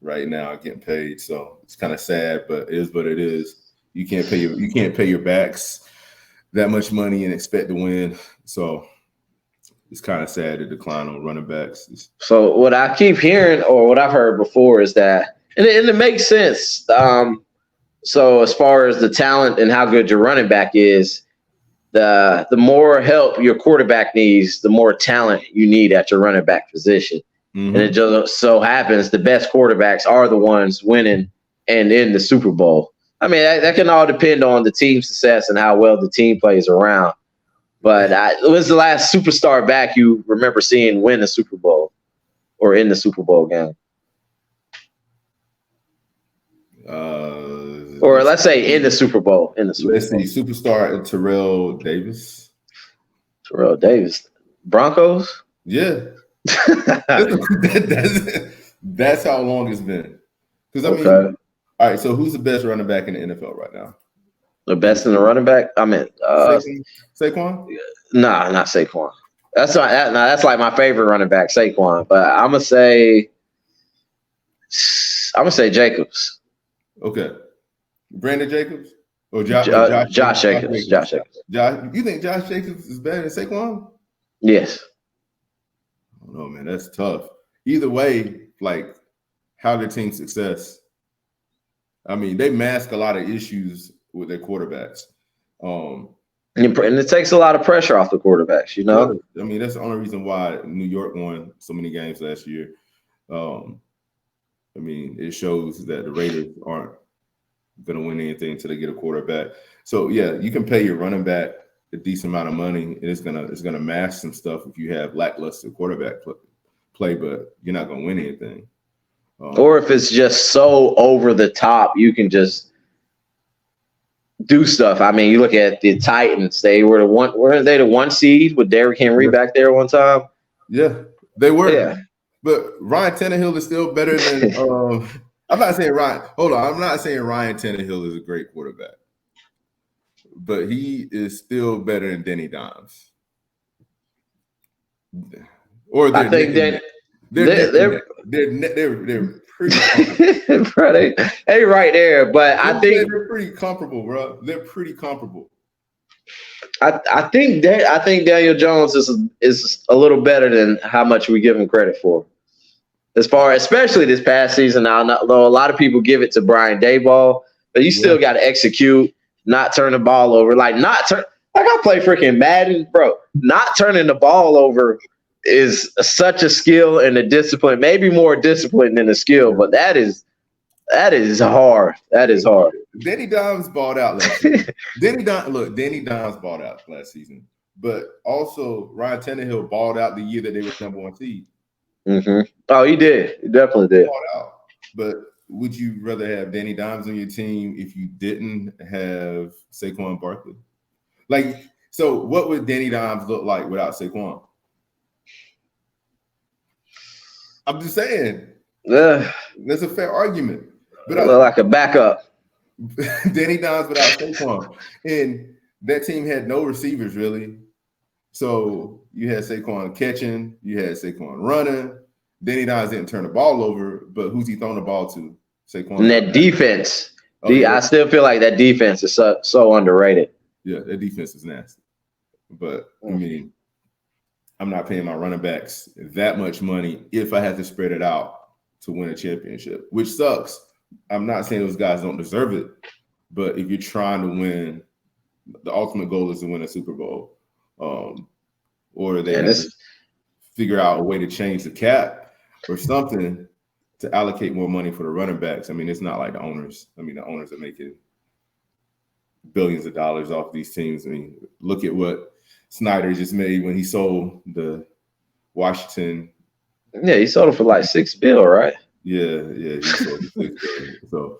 right now are getting paid. So it's kind of sad, but it is what it is. You can't pay your backs that much money and expect to win. So it's kind of sad to decline on running backs. So what I keep hearing, or what I've heard before, is that, and it makes sense. So as far as the talent and how good your running back is, the more help your quarterback needs, the more talent you need at your running back position. And it just so happens the best quarterbacks are the ones winning and in the Super Bowl. I mean, that can all depend on the team's success and how well the team plays around. But when's the last superstar back you remember seeing win the Super Bowl or in the Super Bowl game? Or let's say in the Super Bowl. Let's see, superstar Terrell Davis. Terrell Davis. Broncos? Yeah. That's how long it's been. Because I mean, all right. So who's the best running back in the NFL right now? The best in the running back? I mean, Saquon? Nah, not Saquon. That's like my favorite running back, Saquon. But I'm gonna say Jacobs. Okay, Brandon Jacobs. Oh, Josh Jacobs. Josh Jacobs. You think Josh Jacobs is better than Saquon? Yes. I don't know, man. That's tough. Either way, like, how their team success. I mean, they mask a lot of issues with their quarterbacks. And it takes a lot of pressure off the quarterbacks, you know? I mean, that's the only reason why New York won so many games last year. I mean, it shows that the Raiders aren't going to win anything until they get a quarterback. So, yeah, you can pay your running back a decent amount of money, and it's gonna mask some stuff if you have lackluster quarterback play, but you're not going to win anything. Or if it's just so over the top, you can just do stuff. I mean, you look at the Titans; they were weren't they the 1 seed with Derrick Henry back there one time? Yeah, they were. Yeah, but Ryan Tannehill is still better than. I'm not saying Ryan. Hold on, I'm not saying Ryan Tannehill is a great quarterback, but he is still better than Danny Dimes. Or I think they're pretty comparable. Bro, they right there, but I think they're pretty comparable, bro. They're pretty comparable. I think Daniel Jones is a little better than how much we give him credit for. Especially this past season. Now, though a lot of people give it to Brian Daboll, but you still got to execute, not turn the ball over. Like I play freaking Madden, bro. Not turning the ball over is such a skill and a discipline, maybe more discipline than a skill, but that is hard. That is hard. Danny Dimes balled out last season. Danny Dimes balled out last season, but also Ryan Tannehill balled out the year that they were number 1 seed. Mm-hmm. Oh, he did. He definitely did. Balled out. But would you rather have Danny Dimes on your team if you didn't have Saquon Barkley? Like, so what would Danny Dimes look like without Saquon? I'm just saying. That's a fair argument. But like a backup. Danny Dimes without Saquon. And that team had no receivers, really. So you had Saquon catching. You had Saquon running. Danny Dimes didn't turn the ball over, but who's he throwing the ball to? Saquon. And that defense. I still feel like that defense is so underrated. Yeah, that defense is nasty. But, I mean, I'm not paying my running backs that much money if I had to spread it out to win a championship, which sucks. I'm not saying those guys don't deserve it, but if you're trying to win, the ultimate goal is to win a Super Bowl, or they have to figure out a way to change the cap or something to allocate more money for the running backs. I mean, it's not like the owners. I mean, the owners are making billions of dollars off these teams. I mean, look at what Snyder just made when he sold the Washington. Yeah, he sold it for like $6 billion, right? Yeah, he sold it for $6 billion. So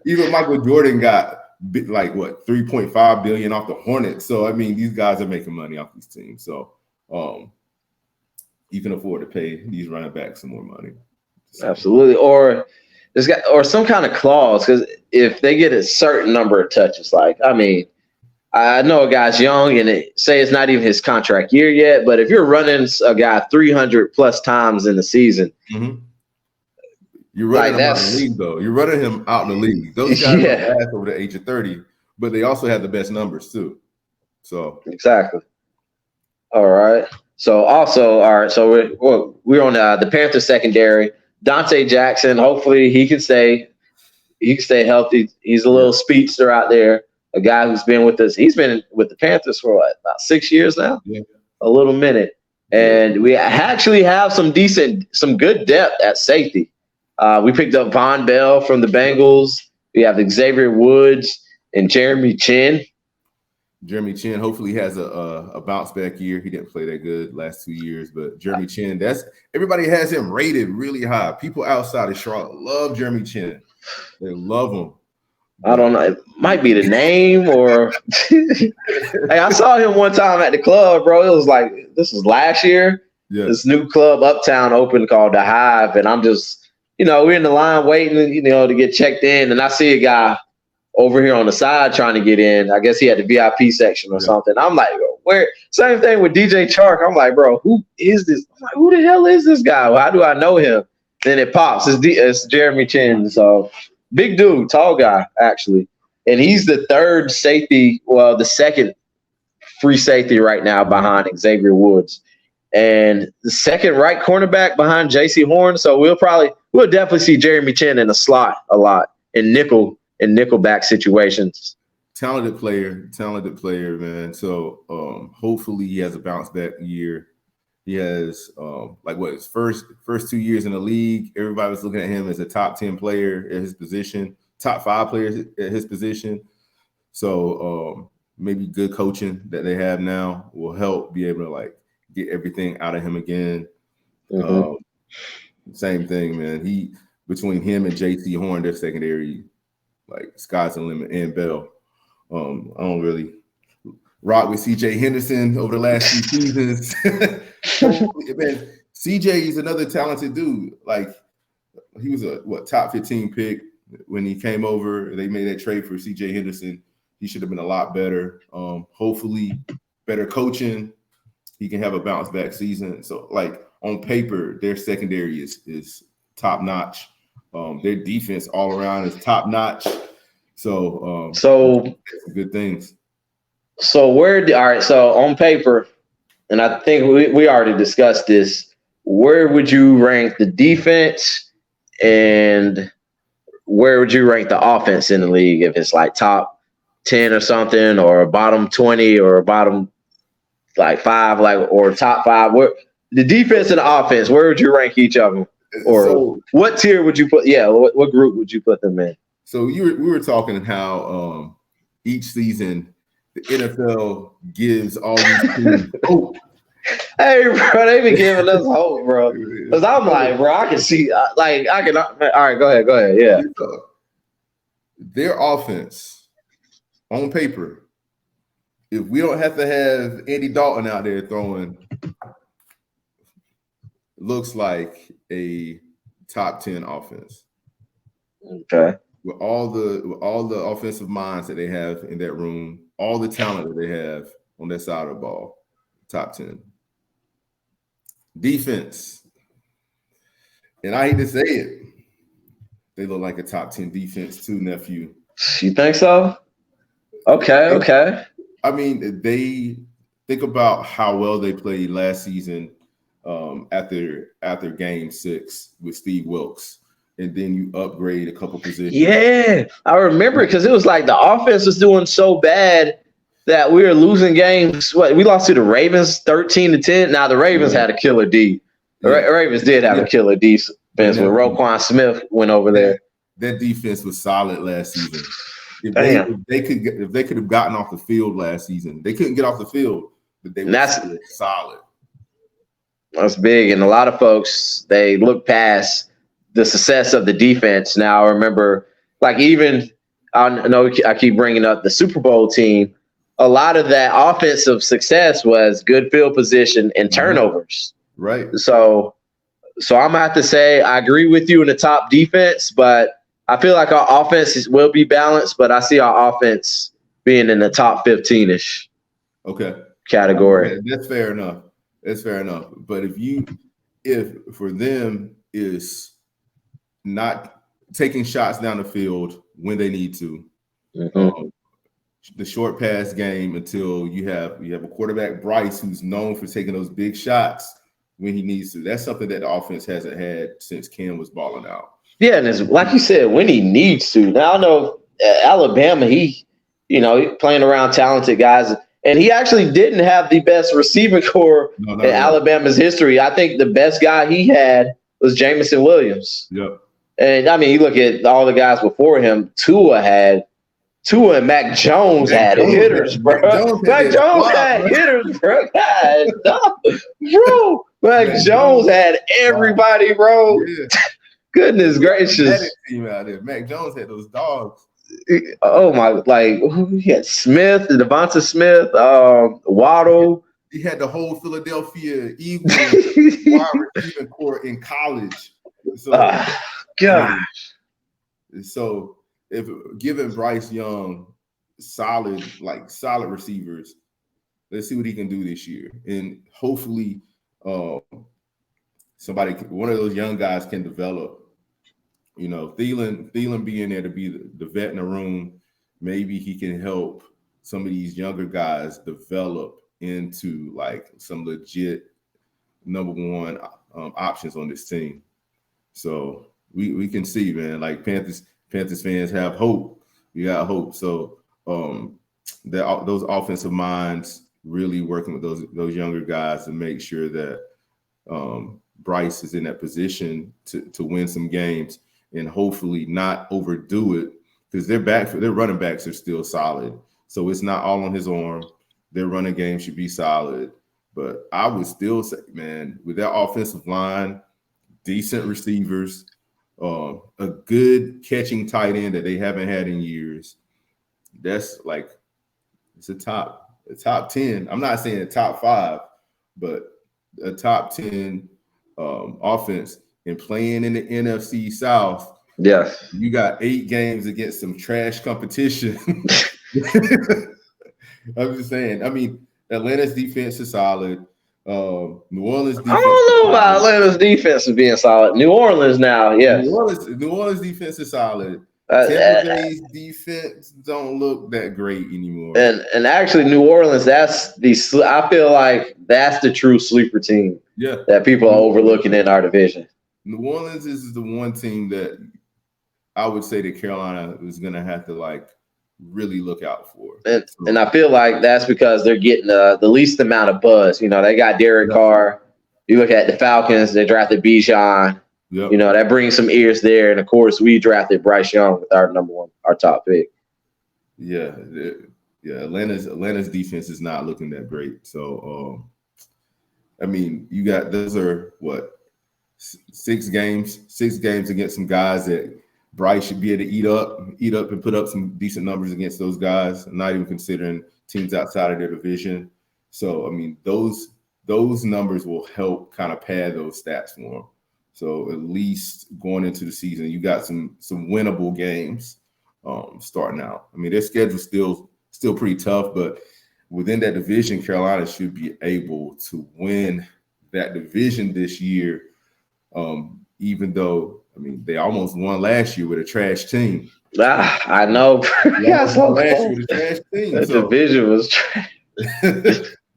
even Michael Jordan got like what $3.5 billion off the Hornets. So I mean, these guys are making money off these teams. So you can afford to pay these running backs some more money. So. Absolutely, or some kind of clause, because if they get a certain number of touches, like I mean. I know a guy's young and say it's not even his contract year yet, but if you're running a guy 300 plus times in the season, you're running him out of the league, though. You're running him out in the league. Those guys are fast over the age of 30, but they also have the best numbers too. So exactly. All right. So we're on the Panthers secondary. Dante Jackson. Hopefully he can stay healthy. He's a little speedster out there. A guy who's been with us. He's been with the Panthers for about 6 years now. Yeah. A little minute. And we actually have some good depth at safety. We picked up Von Bell from the Bengals. We have Xavier Woods and Jeremy Chin. Jeremy Chin hopefully has a bounce back year. He didn't play that good last 2 years, but Jeremy Chin, everybody has him rated really high. People outside of Charlotte love Jeremy Chin. They love him. I don't know. It might be the name or hey, I saw him one time at the club, bro. It was like this was last year. Yeah. This new club uptown opened called The Hive, and I'm just, we're in the line waiting, to get checked in, and I see a guy over here on the side trying to get in. I guess he had the VIP section or something. I'm like, where? Same thing with DJ Chark. I'm like, bro, who is this? I'm like, who the hell is this guy? How do I know him? Then it pops. It's Jeremy Chin. So. Big dude, tall guy, actually. and he's the third safety, well, the second free safety right now behind Xavier Woods, and the second right cornerback behind J.C. Horn. So we'll definitely see Jeremy Chin in the slot a lot in nickelback situations. Talented player, man. So hopefully he has a bounce back year. He has his first 2 years in the league. Everybody was looking at him as a top 10 player at his position, top 5 players at his position. So maybe good coaching that they have now will help be able to get everything out of him again. Mm-hmm. Same thing, man. Between him and J.C. Horn, their secondary, sky's the limit, and Bell. I don't really rock with C.J. Henderson over the last few seasons. Man, C.J. is another talented dude. He was a top 15 pick when he came over. They made that trade for C.J. Henderson. He should have been a lot better. Hopefully, better coaching. He can have a bounce back season. So, on paper, their secondary is top notch. Their defense all around is top notch. So good things. So on paper, and I think we already discussed this, where would you rank the defense and where would you rank the offense in the league? If it's top 10 or something, or a bottom 20 or a bottom 5, or top 5, where the defense and the offense, where would you rank each of them? Or what tier would you put? Yeah, what group would you put them in? So we were talking how each season the NFL gives all these teams hope. Hey, bro, they been giving us hope, bro. Because I'm bro, I can see, all right, go ahead, yeah. Their offense, on paper, if we don't have to have Andy Dalton out there throwing, looks like a top 10 offense. Okay. With all the offensive minds that they have in that room, all the talent that they have on that side of the ball, top 10. Defense, and I hate to say it, they look like a top 10 defense too, nephew. You think so? Okay. I mean, they think about how well they played last season after game 6 with Steve Wilkes. And then you upgrade a couple positions. Yeah, I remember because it was the offense was doing so bad that we were losing games. We lost to the Ravens 13-10. Now the Ravens had a killer D. The Ravens did have a killer defense when Roquan Smith went over there. That defense was solid last season. If they could have gotten off the field last season, they couldn't get off the field, but they were still solid. That's big, and a lot of folks they look past the success of the defense. Now, I remember, even I know I keep bringing up the Super Bowl team. A lot of that offensive success was good field position and turnovers. Right. So I'm gonna have to say I agree with you in the top defense, but I feel like our offense will be balanced. But I see our offense being in the top 15-ish. Okay. Category. Yeah, that's fair enough. But if for them is not taking shots down the field when they need to. Mm-hmm. The short pass game until you have a quarterback, Bryce, who's known for taking those big shots when he needs to. That's something that the offense hasn't had since Cam was balling out. Yeah, and it's like you said, when he needs to. Now I know Alabama, he playing around talented guys, and he actually didn't have the best receiving core in Alabama's history. I think the best guy he had was Jamison Williams. Yep. And I mean, you look at all the guys before him. Tua and Mac Jones had hitters, bro. Mac Jones had hitters, bro. God, bro. Mac Jones had everybody, bro. Yeah. Goodness gracious. Team out there. Mac Jones had those dogs. Oh my! He had Smith, Devonta Smith, Waddle. He had the whole Philadelphia Eagles wide receiving core in college. So, gosh. So if giving Bryce Young solid receivers, let's see what he can do this year, and hopefully, one of those young guys can develop. Thielen being there to be the vet in the room, maybe he can help some of these younger guys develop into like some legit number one options on this team. So we can see, man, like Panthers fans have hope. We got hope. So those offensive minds really working with those younger guys to make sure that Bryce is in that position to win some games and hopefully not overdo it, because their running backs are still solid. So it's not all on his arm. Their running game should be solid. But I would still say, man, with that offensive line, decent receivers, a good catching tight end that they haven't had in years, that's like it's a top 10. I'm not saying a top 5, but a top 10 offense, and playing in the NFC South. Yes. You got 8 games against some trash competition. I'm just saying. I mean, Atlanta's defense is solid. New Orleans defense. I don't know about Atlanta's defense is being solid. New Orleans now, yes. New Orleans defense is solid. Tampa Bay's defense don't look that great anymore. And actually, New Orleans, I feel like that's the true sleeper team. Yeah, that people are overlooking in our division. New Orleans is the one team that I would say that Carolina is going to have to like really look out for. And I feel like that's because they're getting the least amount of buzz. You know, they got Derek Carr. You look at the Falcons, they drafted Bijan. Yep. You know, that brings some ears there. And, of course, we drafted Bryce Young with our our top pick. Yeah. Atlanta's defense is not looking that great. So, I mean, those are what, 6 games against some guys that Bryce should be able to eat up and put up some decent numbers against those guys, not even considering teams outside of their division. So, I mean, those numbers will help kind of pad those stats for them. So at least going into the season, you got some winnable games starting out. I mean, their schedule's still pretty tough, but within that division, Carolina should be able to win that division this year, even though, I mean, they almost won last year with a trash team. I know. Last year with a trash team. The division was trash.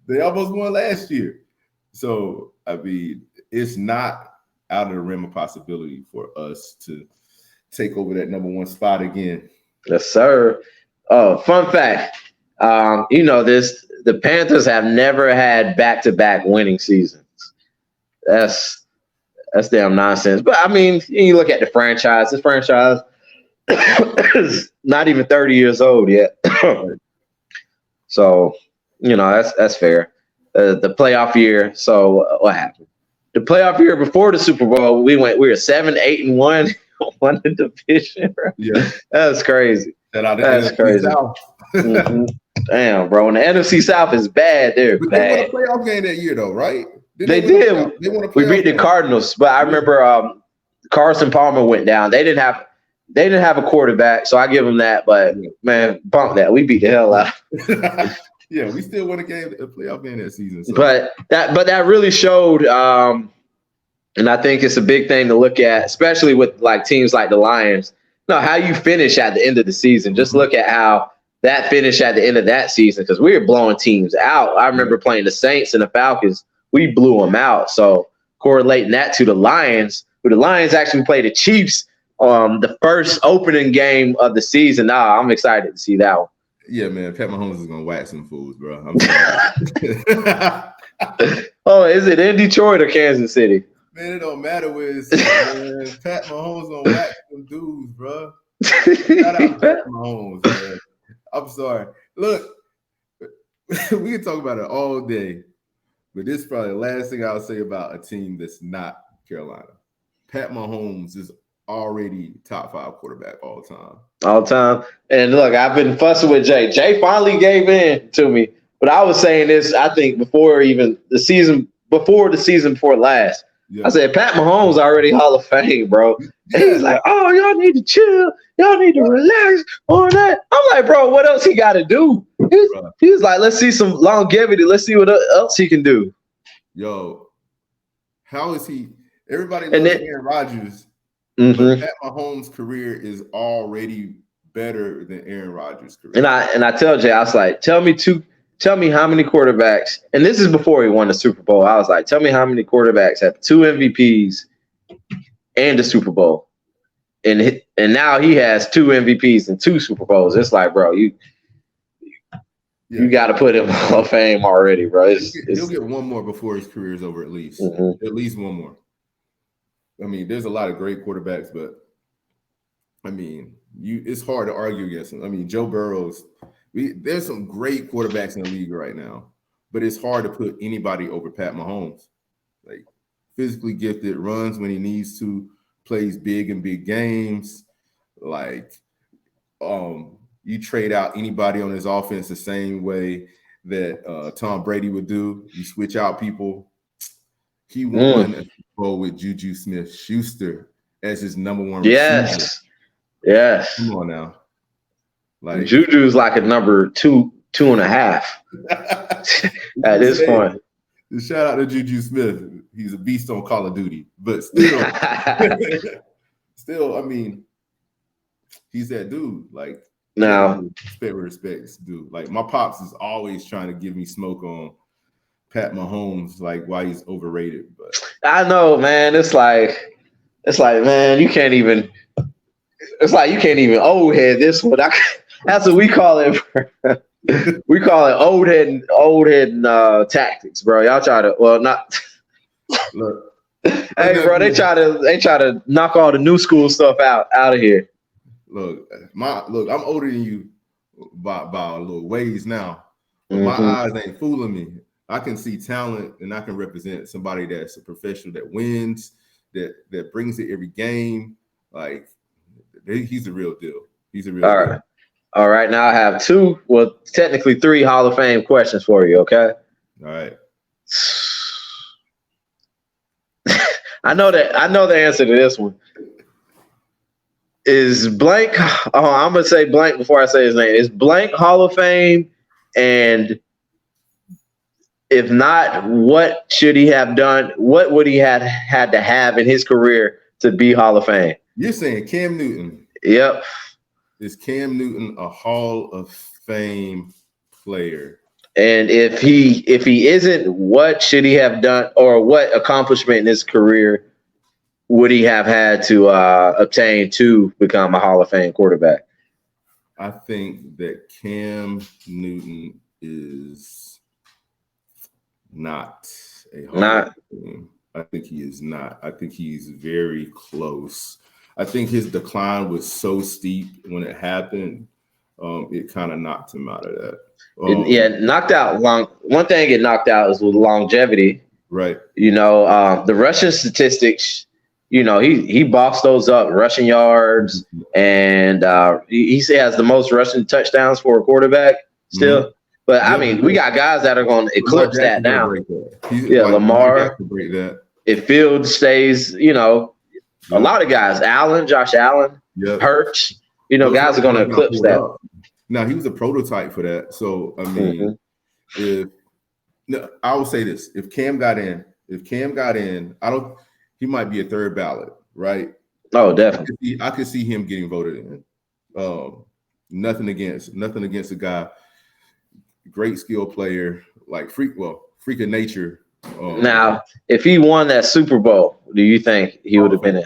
They almost won last year. So, I mean, it's not out of the realm of possibility for us to take over that number 1 spot again. Yes, sir. Oh, fun fact. You know this, the Panthers have never had back-to-back winning seasons. That's damn nonsense. But I mean, you look at the franchise. This franchise is not even 30 years old yet. So, you know, that's fair. The playoff year. So what happened? The playoff year before the Super Bowl, we were 7-8-1, won the division. Bro. Yeah, that's crazy. That's crazy. Mm-hmm. Damn, bro. And the NFC South is bad. They're but bad. They won a playoff game that year, though, right? They did. We beat the Cardinals, but I remember Carson Palmer went down. They didn't have a quarterback, so I give them that. But man, bump that. We beat the hell out. Yeah, we still won a playoff game that season. So. But that really showed, and I think it's a big thing to look at, especially with like teams like the Lions. No, how you finish at the end of the season. Just look at how that finished at the end of that season, because we were blowing teams out. I remember playing the Saints and the Falcons. We blew them out. So correlating that to the Lions, who the Lions actually played the Chiefs the first opening game of the season. I'm excited to see that one. Yeah, man. Pat Mahomes is gonna whack some fools, bro. I'm sorry. Oh, is it in Detroit or Kansas City? Man, it don't matter where it's at, man. Pat Mahomes gonna whack some dudes, bro. Shout out Pat Mahomes, man. I'm sorry. Look, we can talk about it all day, but this is probably the last thing I'll say about a team that's not Carolina. Pat Mahomes is already top 5 quarterback all time. And look, I've been fussing with Jay. Jay finally gave in to me, but I was saying this, I think, before the season before last. Yeah. I said, Pat Mahomes already Hall of Fame, bro. And he's like, oh, y'all need to chill. Y'all need to relax on that. I'm like, bro, what else he got to do? He's like, let's see some longevity. Let's see what else he can do. Yo, how is he? Everybody loves Aaron Rodgers. Mm-hmm. Pat Mahomes' career is already better than Aaron Rodgers' career. And I tell Jay, I was like, tell me how many quarterbacks, and this is before he won the Super Bowl. I was like, tell me how many quarterbacks have 2 MVPs and the Super Bowl. And now he has 2 MVPs and 2 Super Bowls. It's like, bro, you got to put him in Hall of Fame already, bro. He'll get one more before his career is over, at least. Mm-hmm. At least one more. I mean, there's a lot of great quarterbacks, but I mean, it's hard to argue against him. I mean, Joe Burrow's. There's some great quarterbacks in the league right now, but it's hard to put anybody over Pat Mahomes. Like, physically gifted, runs when he needs to, plays big in big games. Like, you trade out anybody on his offense the same way that Tom Brady would do. You switch out people. He won a Super Bowl with Juju Smith-Schuster as his number 1 receiver. Yes. Come on now. Like, Juju's like a number 2.5 at this point. Shout out to Juju Smith. He's a beast on Call of Duty, but still, I mean, he's that dude. Like, now, respect, dude. Like, my pops is always trying to give me smoke on Pat Mahomes, like, why he's overrated. But I know, man. It's like, man, you can't even. It's like you can't even old head this one. That's what we call it. We call it old head tactics, bro. Y'all try to not. Look, hey, bro, they try to knock all the new school stuff out of here. Look, I'm older than you by a little ways now. But my eyes ain't fooling me. I can see talent, and I can represent somebody that's a professional that wins, that brings it every game. Like, he's the real deal. He's a real deal. All right. Now I have 2, well, technically 3 Hall of Fame questions for you. Okay. All right. I know the answer to this one. Is blank? Oh, I'm gonna say blank before I say his name. Is blank Hall of Fame? And if not, what should he have done? What would he had to have in his career to be Hall of Fame? You're saying Cam Newton. Yep. Is Cam Newton a Hall of Fame player? And if he isn't, what should he have done, or what accomplishment in his career would he have had to obtain to become a Hall of Fame quarterback? I think that Cam Newton is not a Hall of Fame. I think he is not. I think he's very close. I think his decline was so steep when it happened. It kind of knocked him out of that. Knocked out long. One thing it knocked out is with longevity. Right. You know, the rushing statistics, you know, he bossed those up, rushing yards, and he has the most rushing touchdowns for a quarterback still. Mm-hmm. But I mean, we got guys that are going to eclipse that now. Lamar. If Fields stays, you know, a lot of guys, Josh Allen, Hurts, you know, guys are going to eclipse that. Now, he was a prototype for that. So, I mean, I will say this: if Cam got in, he might be a third ballot, right? Oh, definitely. I could see him getting voted in. Nothing against the guy. Great skill player, like freak of nature. Now, if he won that Super Bowl, do you think he would have been in?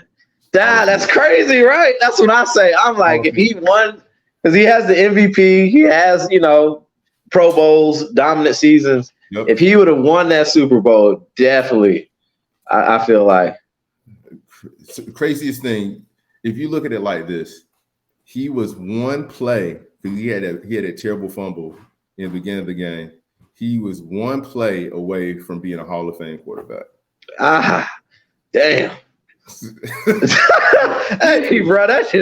That's crazy, right? That's what I say. I'm like, if he won, because he has the MVP, he has, you know, Pro Bowls, dominant seasons. Yep. If he would have won that Super Bowl, definitely, I feel like. Craziest thing, if you look at it like this, he was one play, because he had a terrible fumble in the beginning of the game. He was one play away from being a Hall of Fame quarterback. Damn. Hey, bro, that's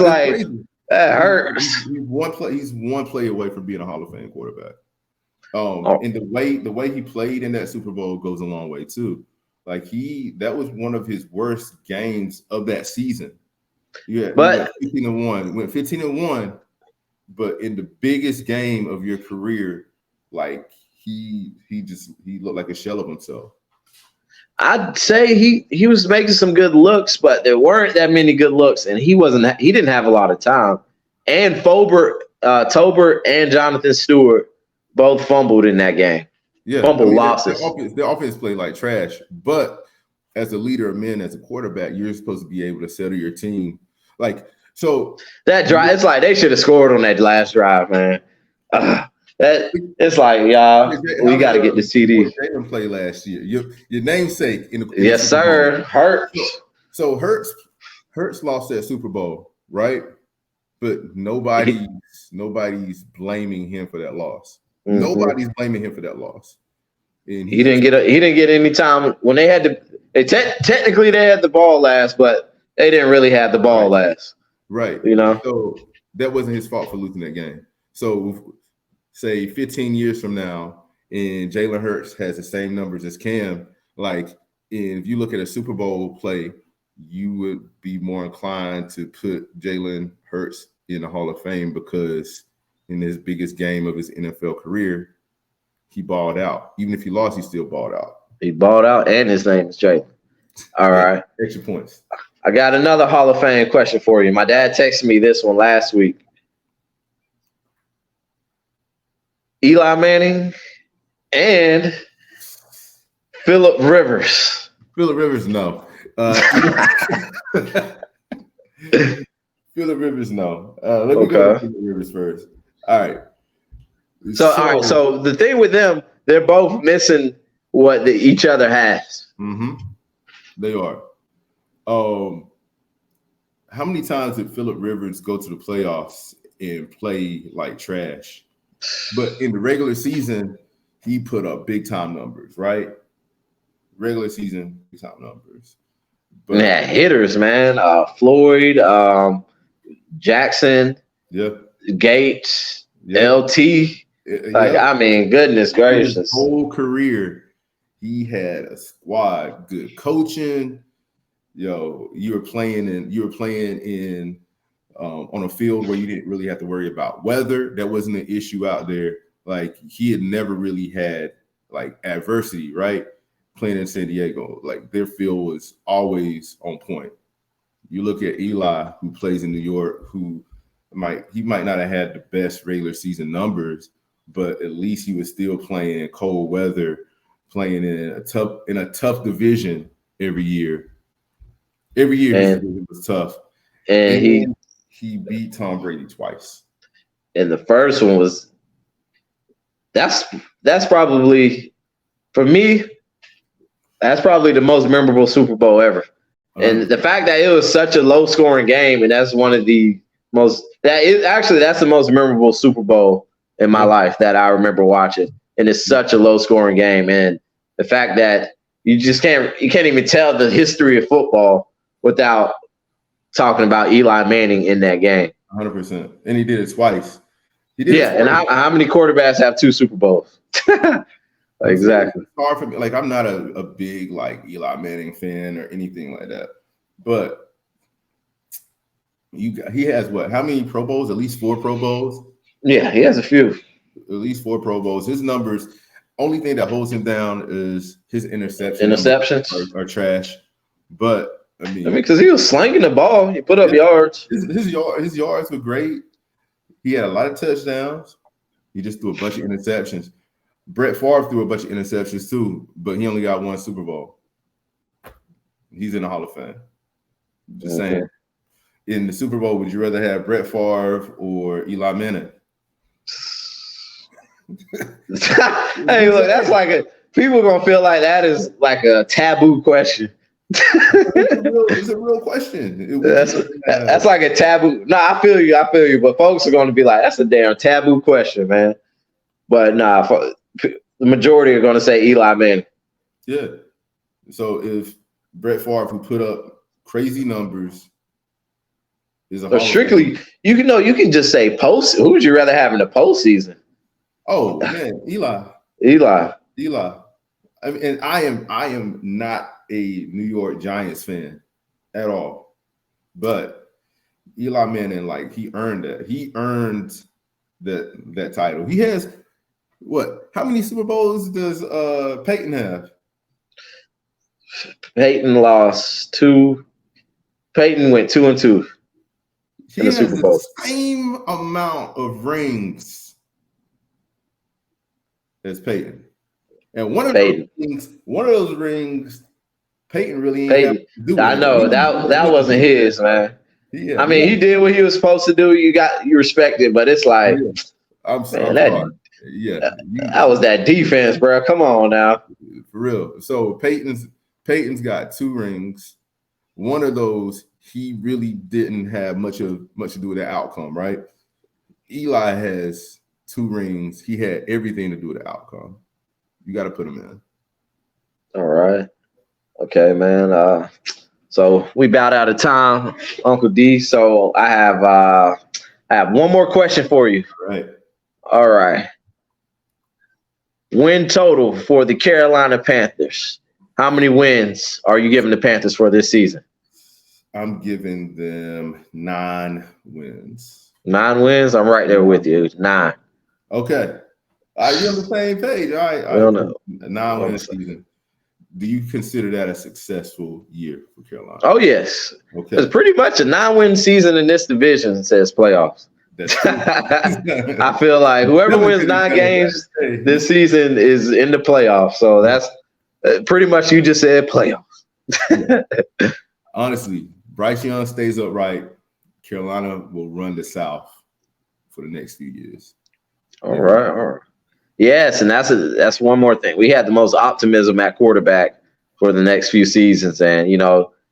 like crazy. That hurts. He's one play away from being a Hall of Fame quarterback. And the way he played in that Super Bowl goes a long way too. Like that was one of his worst games of that season. Yeah, but 15-1. Went 15-1, but in the biggest game of your career, like he looked like a shell of himself. I'd say he was making some good looks, but there weren't that many good looks, and he didn't have a lot of time. and Tolbert and Jonathan Stewart both fumbled in that game. Yeah, fumble losses. Their offense played like trash, but as a leader of men, as a quarterback, you're supposed to be able to settle your team. Like, so that drive, it's like they should have scored on that last drive, man. It's like, y'all, we got to get the CD. They didn't play last year. Your namesake in the yes, Super sir. Bowl. Hurts. So Hurts lost that Super Bowl, right? But nobody's blaming him for that loss. Mm-hmm. Nobody's blaming him for that loss. And he didn't get any time when they had to. Technically, they had the ball last, but they didn't really have the ball last. Right. You know. So that wasn't his fault for losing that game. So say 15 years from now, and Jalen Hurts has the same numbers as Cam, like, and if you look at a Super Bowl play, you would be more inclined to put Jalen Hurts in the Hall of Fame because in his biggest game of his NFL career, he balled out. Even if he lost, he still balled out. He balled out, and his name is Jalen. All right. Extra points. I got another Hall of Fame question for you. My dad texted me this one last week. Eli Manning and Phillip Rivers. Phillip Rivers, no. Phillip Rivers, no. Let me go to Phillip Rivers first. All right. So the thing with them, they're both missing what each other has. Mm-hmm. They are. How many times did Phillip Rivers go to the playoffs and play like trash? But in the regular season, he put up big time numbers, right? Regular season, big time numbers. But yeah, hitters, man. Floyd, Jackson, Gates, LT. I mean, goodness gracious. His whole career, he had a squad, good coaching. You were playing in on a field where you didn't really have to worry about weather. That wasn't an issue out there. Like, he had never really had like adversity, right? Playing in San Diego, like their field was always on point. You look at Eli, who plays in New York, who might not have had the best regular season numbers, but at least he was still playing in cold weather, playing in a tough division every year. Every year it was tough. And he beat Tom Brady twice. And the first one was that's probably, for me, that's probably the most memorable Super Bowl ever. And the fact that it was such a low scoring game, and that's one of the most that's the most memorable Super Bowl in my life that I remember watching. And it's such a low scoring game. And the fact that you can't even tell the history of football without talking about Eli Manning in that game. 100%. And he did it twice. And how many quarterbacks have 2 Super Bowls? Exactly. It's hard for me. Like, I'm not a big like Eli Manning fan or anything like that. But he has what? How many Pro Bowls? At least 4 Pro Bowls. Yeah, he has a few. At least 4 Pro Bowls. His numbers, only thing that holds him down is his interceptions. Interceptions are trash. But I mean, because he was slinging the ball, he put up yards. His yards were great. He had a lot of touchdowns. He just threw a bunch of interceptions. Brett Favre threw a bunch of interceptions too, but he only got 1 Super Bowl. He's in the Hall of Fame. Just saying. In the Super Bowl, would you rather have Brett Favre or Eli Manning? Hey, look, that's like people are gonna feel like that is like a taboo question. It's a real question. That's like a taboo. No, I feel you. But folks are going to be like, that's a damn taboo question, man. But the majority are going to say Eli Manning. Yeah. So if Brett Favre, who put up crazy numbers, is a strictly, you can just say post. Who would you rather have in the postseason? Oh man, Eli. I mean, and I am not a New York Giants fan at all, but Eli Manning, like, he earned that. He earned that title. He has what? How many Super Bowls does Peyton have? Peyton lost 2. Peyton went 2-2. in the Super Bowl. The same amount of rings as Peyton. And one of those rings, Peyton really ain't have to do with. I know that wasn't his, man. Yeah, I mean, he did what he was supposed to do. You respect it, but it's like, I'm sorry. That was that defense, bro. Come on now, for real. So Peyton's got 2 rings. One of those he really didn't have much to do with the outcome, right? Eli has 2 rings. He had everything to do with the outcome. You got to put him in. All right. Okay, man. So we about out of time, Uncle D. So I have one more question for you. All right. Win total for the Carolina Panthers. How many wins are you giving the Panthers for this season? I'm giving them 9 wins. 9 wins? I'm right there with you. 9. Okay. You're on the same page. All right. I don't know. 9 win season. Do you consider that a successful year for Carolina? Oh, yes. Okay. It's pretty much a 9-win season in this division, says playoffs. That's true. I feel like whoever wins 9 games this season is in the playoffs. So that's pretty much, you just said playoffs. Honestly, Bryce Young stays upright. Carolina will run the South for the next few years. All right. Yes, and that's one more thing. We had the most optimism at quarterback for the next few seasons. And,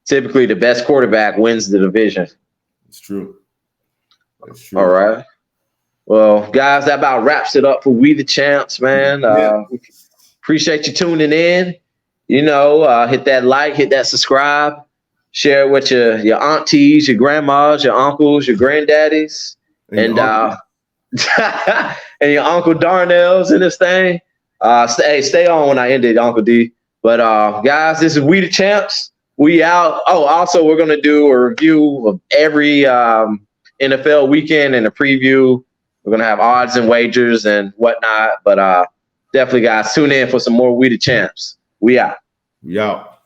typically the best quarterback wins the division. It's true. That's true. All right. Well, guys, that about wraps it up for We The Champz, man. Appreciate you tuning in. Hit that like, hit that subscribe. Share it with your aunties, your grandmas, your uncles, your granddaddies. And and your Uncle Darnell's in this thing. Stay on when I end it, Uncle D. But guys, this is We The Champz. We out. Oh, also we're gonna do a review of every NFL weekend and a preview. We're gonna have odds and wagers and whatnot. But definitely, guys, tune in for some more We The Champz. We out. We out.